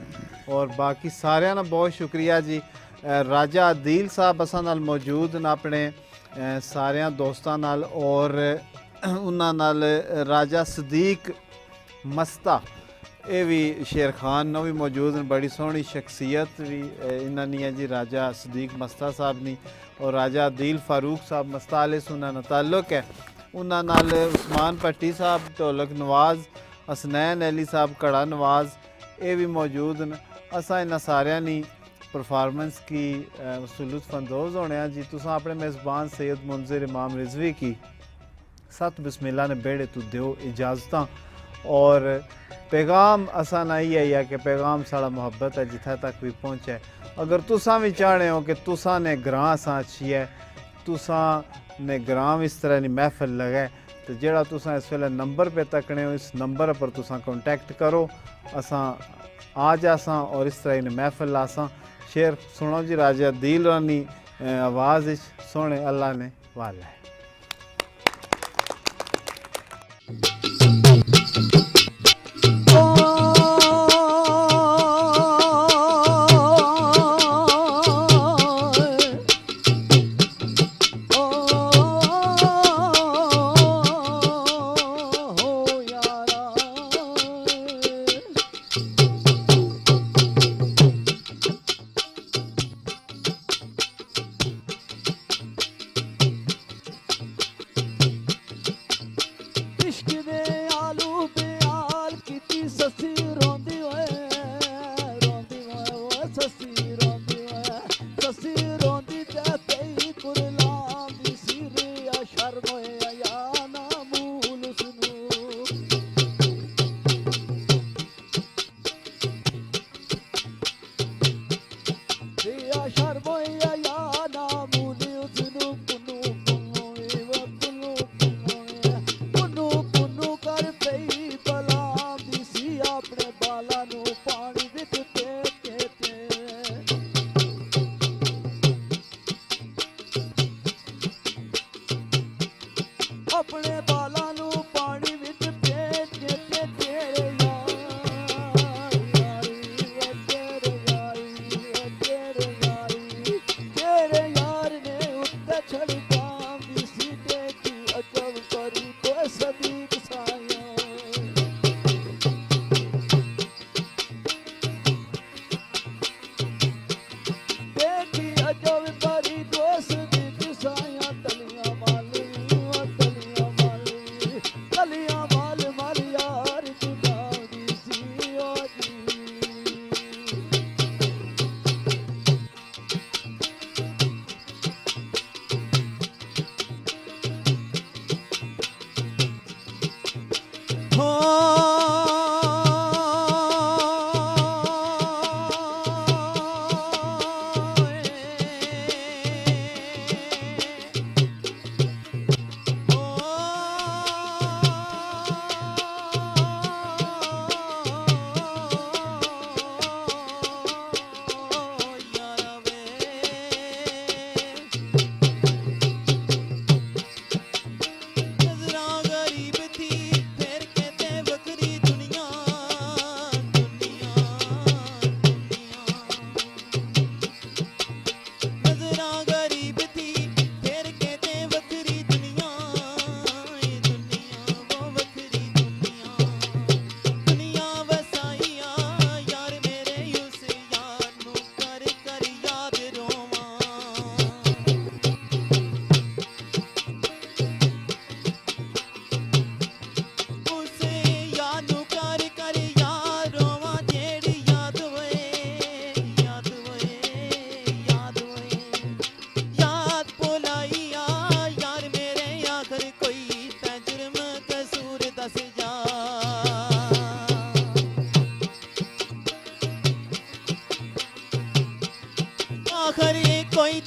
और बाकी सारे ना बहुत शुक्रिया जी। राजा अदील साहब असां नाल मौजूद न अपने सारियां दोस्तां नाल, और उन्हां नाल राजा सदीक मस्ता ये भी शेर खान नो भी मौजूद न, बड़ी सोहनी शख्सियत भी इन्हां नी है जी राजा सदीक मस्ता साहब नी। और राजा अदील फारूक साहब मस्ताले से उन्हां नाल ताल्लुक है। उन्हां नाल उस्मान भट्टी साहब ढोलक नवाज, हसनैन अली साहब कड़ा नवाज ये भी मौजूद न। असां इन्हां सारियां नी परफॉर्मेंस की लुत्फअंदोज़ होने जी। तुसां अपने मेज़बान सैयद मुंज़िर इमाम रिजवी की सत बिस्मिल्लाह ने बेड़े तू दियो इजाज़तां, और पैगाम असा ना ही है कि पैगाम साड़ा मुहब्बत है जिथे तक भी पहुँचे। अगर तुसां भी चाहने हो कि तुसां ने ग्रां असां अच्छी है, तुसां ने ग्रां इस तरह की महफिल लगे, तो जेड़ा तुसां इस वेले नंबर पे तकने हो इस नंबर पर तुसां कॉन्टैक्ट करो, असां आ जासां और इस तरह की महफिल आसां। शेर सुनो जी, राजा दिल रानी आवाज़ सोने अल्लाह ने वाला है।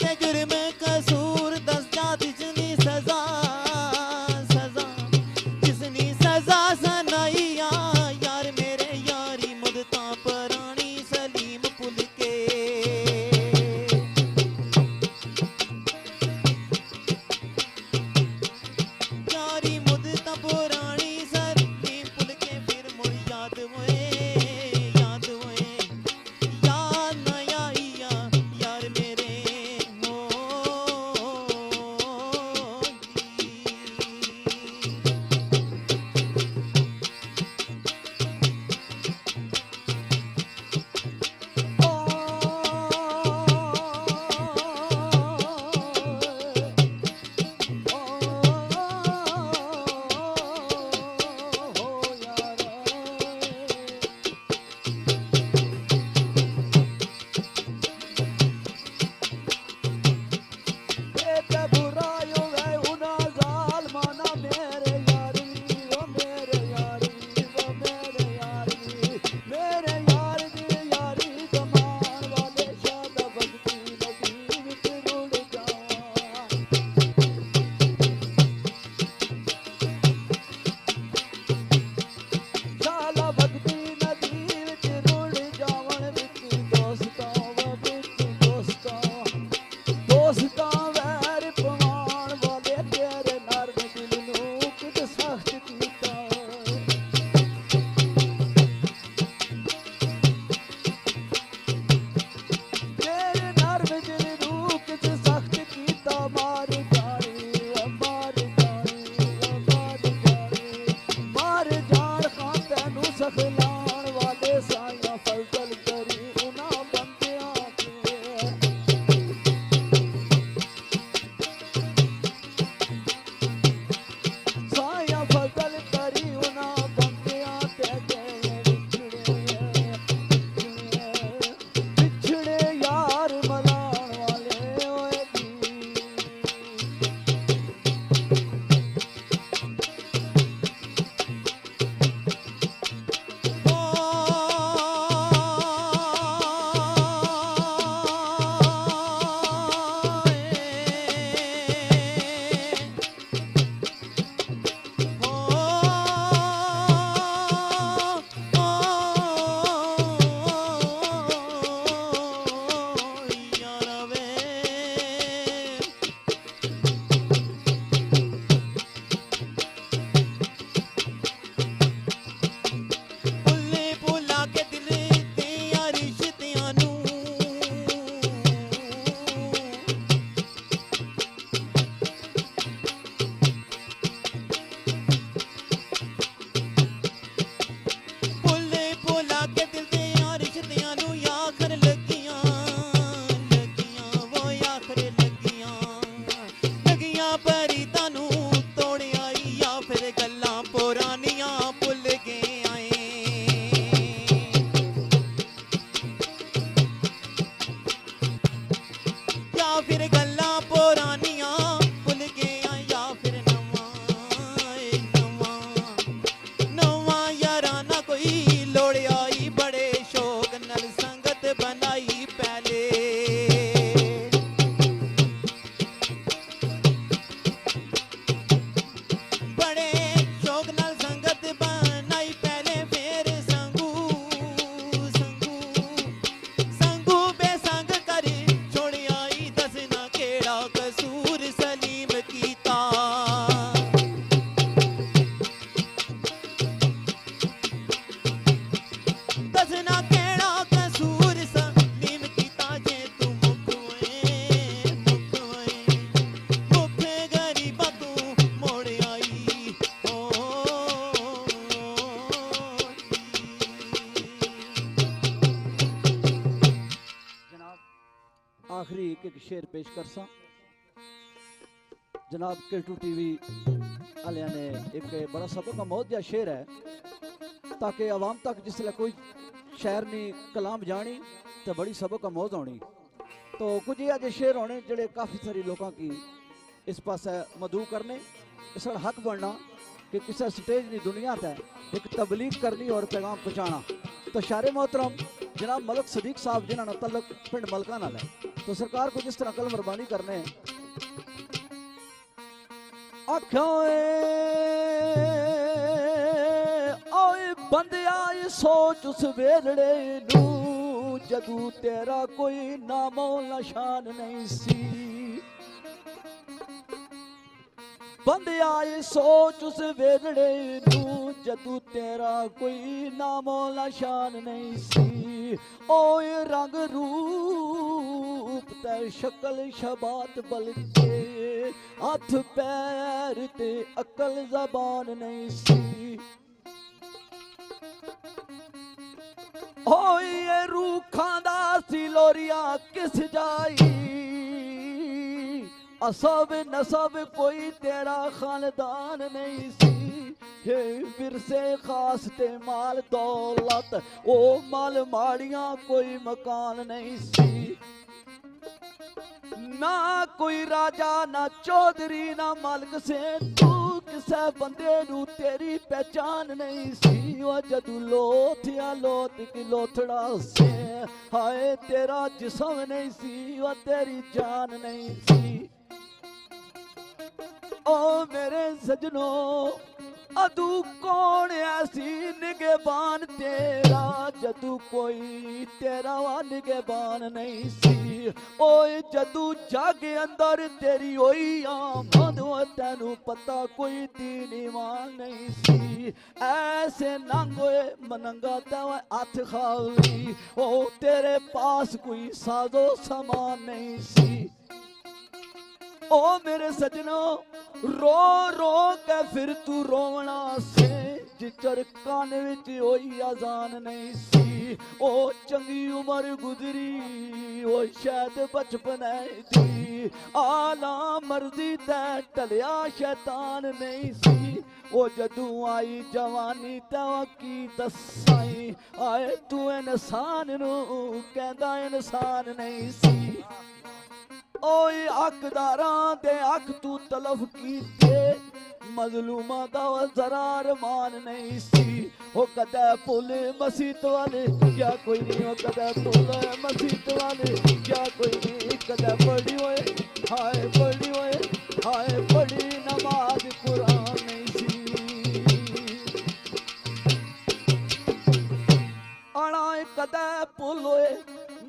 के जुर्म कसूर दस जा जिसनी सजा सजा जिसनी सजा सनाइया यार मेरे यारी मुदता पुरानी सलीम पुल के यारी मुदता पुरानी सलीम पुल के फिर मुड़ याद हुए याद नया आइया यार मेरे हो आखिरी एक शेर पेश करसा। जनाब केटू टीवी वालिया ने एक बड़ा सबक मौत या शेर है ताकि आवाम तक जिसले कोई शहर नहीं कलाम जानी तो बड़ी सबक मौत आनी। तो कुछ अजे शेर होने जड़े काफ़ी सारी लोगों की इस पास मदू करने इस हक बनना कि किसी स्टेज नहीं दुनिया तक एक तबलीग करनी और पैगाम पहुँचाना। तो शारे मोहतरम जनाब मलक सदीक साहब जिन्होंने तल्लक पिंड मलका नाल है, तो सरकार को जिस तरह कल मेहरबानी करने आए बंदिया सोच उस वेलड़े नू जदू तेरा कोई नामो निशान नहीं सी। बंदिया सोच उस वेलड़े नू जदू तेरा कोई नामो निशान नहीं सी। ओए रंग रूप ते शक्ल शबात बलके हथ पैर ते अकल जबान नहीं सी। ओए ये रूखां दा सी लोरिया किस जाई असब नसब कोई तेरा खानदान नहीं सी। हे विरसे खास ते माल दौलत ओ माल माड़ियां कोई मकान नहीं सी। ना कोई राजा ना चौधरी ना मालिक से तू किसे बंदे नू तेरी पहचान नहीं सी। ओ जदू लोथिया लोथ की लोथड़ा से हाय तेरा जिस्म नहीं सी, ओ तेरी जान नहीं सी। ओ मेरे सजनो अदू कौन ऐसी निगहबान तेरा जदू कोई तेरा वा निगहबान नहीं सी। ओए जदू जागे अंदर तेरी होई आमद तेनू पता कोई दीन ईमान नहीं सी। ऐसे नंगोए मनंगा तवा हथ खाली ओ तेरे पास कोई साजो सामान नहीं सी। ओ मेरे सजनो रो रो के फिर तू रोवना से जिचर कान विच होई अजान नहीं सी। ओ चंगी उम्र गुजरी ओ शायद बचपन थी आला मर्जी ते टलिया शैतान नहीं सी। ओ जदू आई जवानी तवा की दसाई आए तू इंसान नू कहंदा इंसान नहीं सी। ओए हकदारां दे हक तू तलफ कीते मजलूमां दा जरा अरमान नहीं सी। ओ कदे पुल मसीत वाले क्या कोई नहीं, ओ कदे पुल मसीत वाले क्या कोई नहीं। कदे पढ़ी होए हाय पढ़ी होए हाय पढ़ी नमाज कुरान नहीं सी। आना कदे पुल होए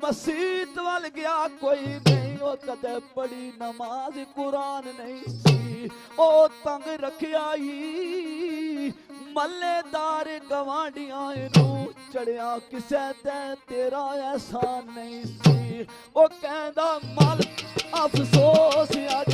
मसीत वाल गया कोई नहीं, ओ कदे पढ़ी नमाज कुरान नहीं सी। ओ तंग रखिया मल्लेदार गवांडियां नू चढ़िया किसे ते तेरा एहसान नहीं सी। ओ कहंदा मालिक अफसोस अज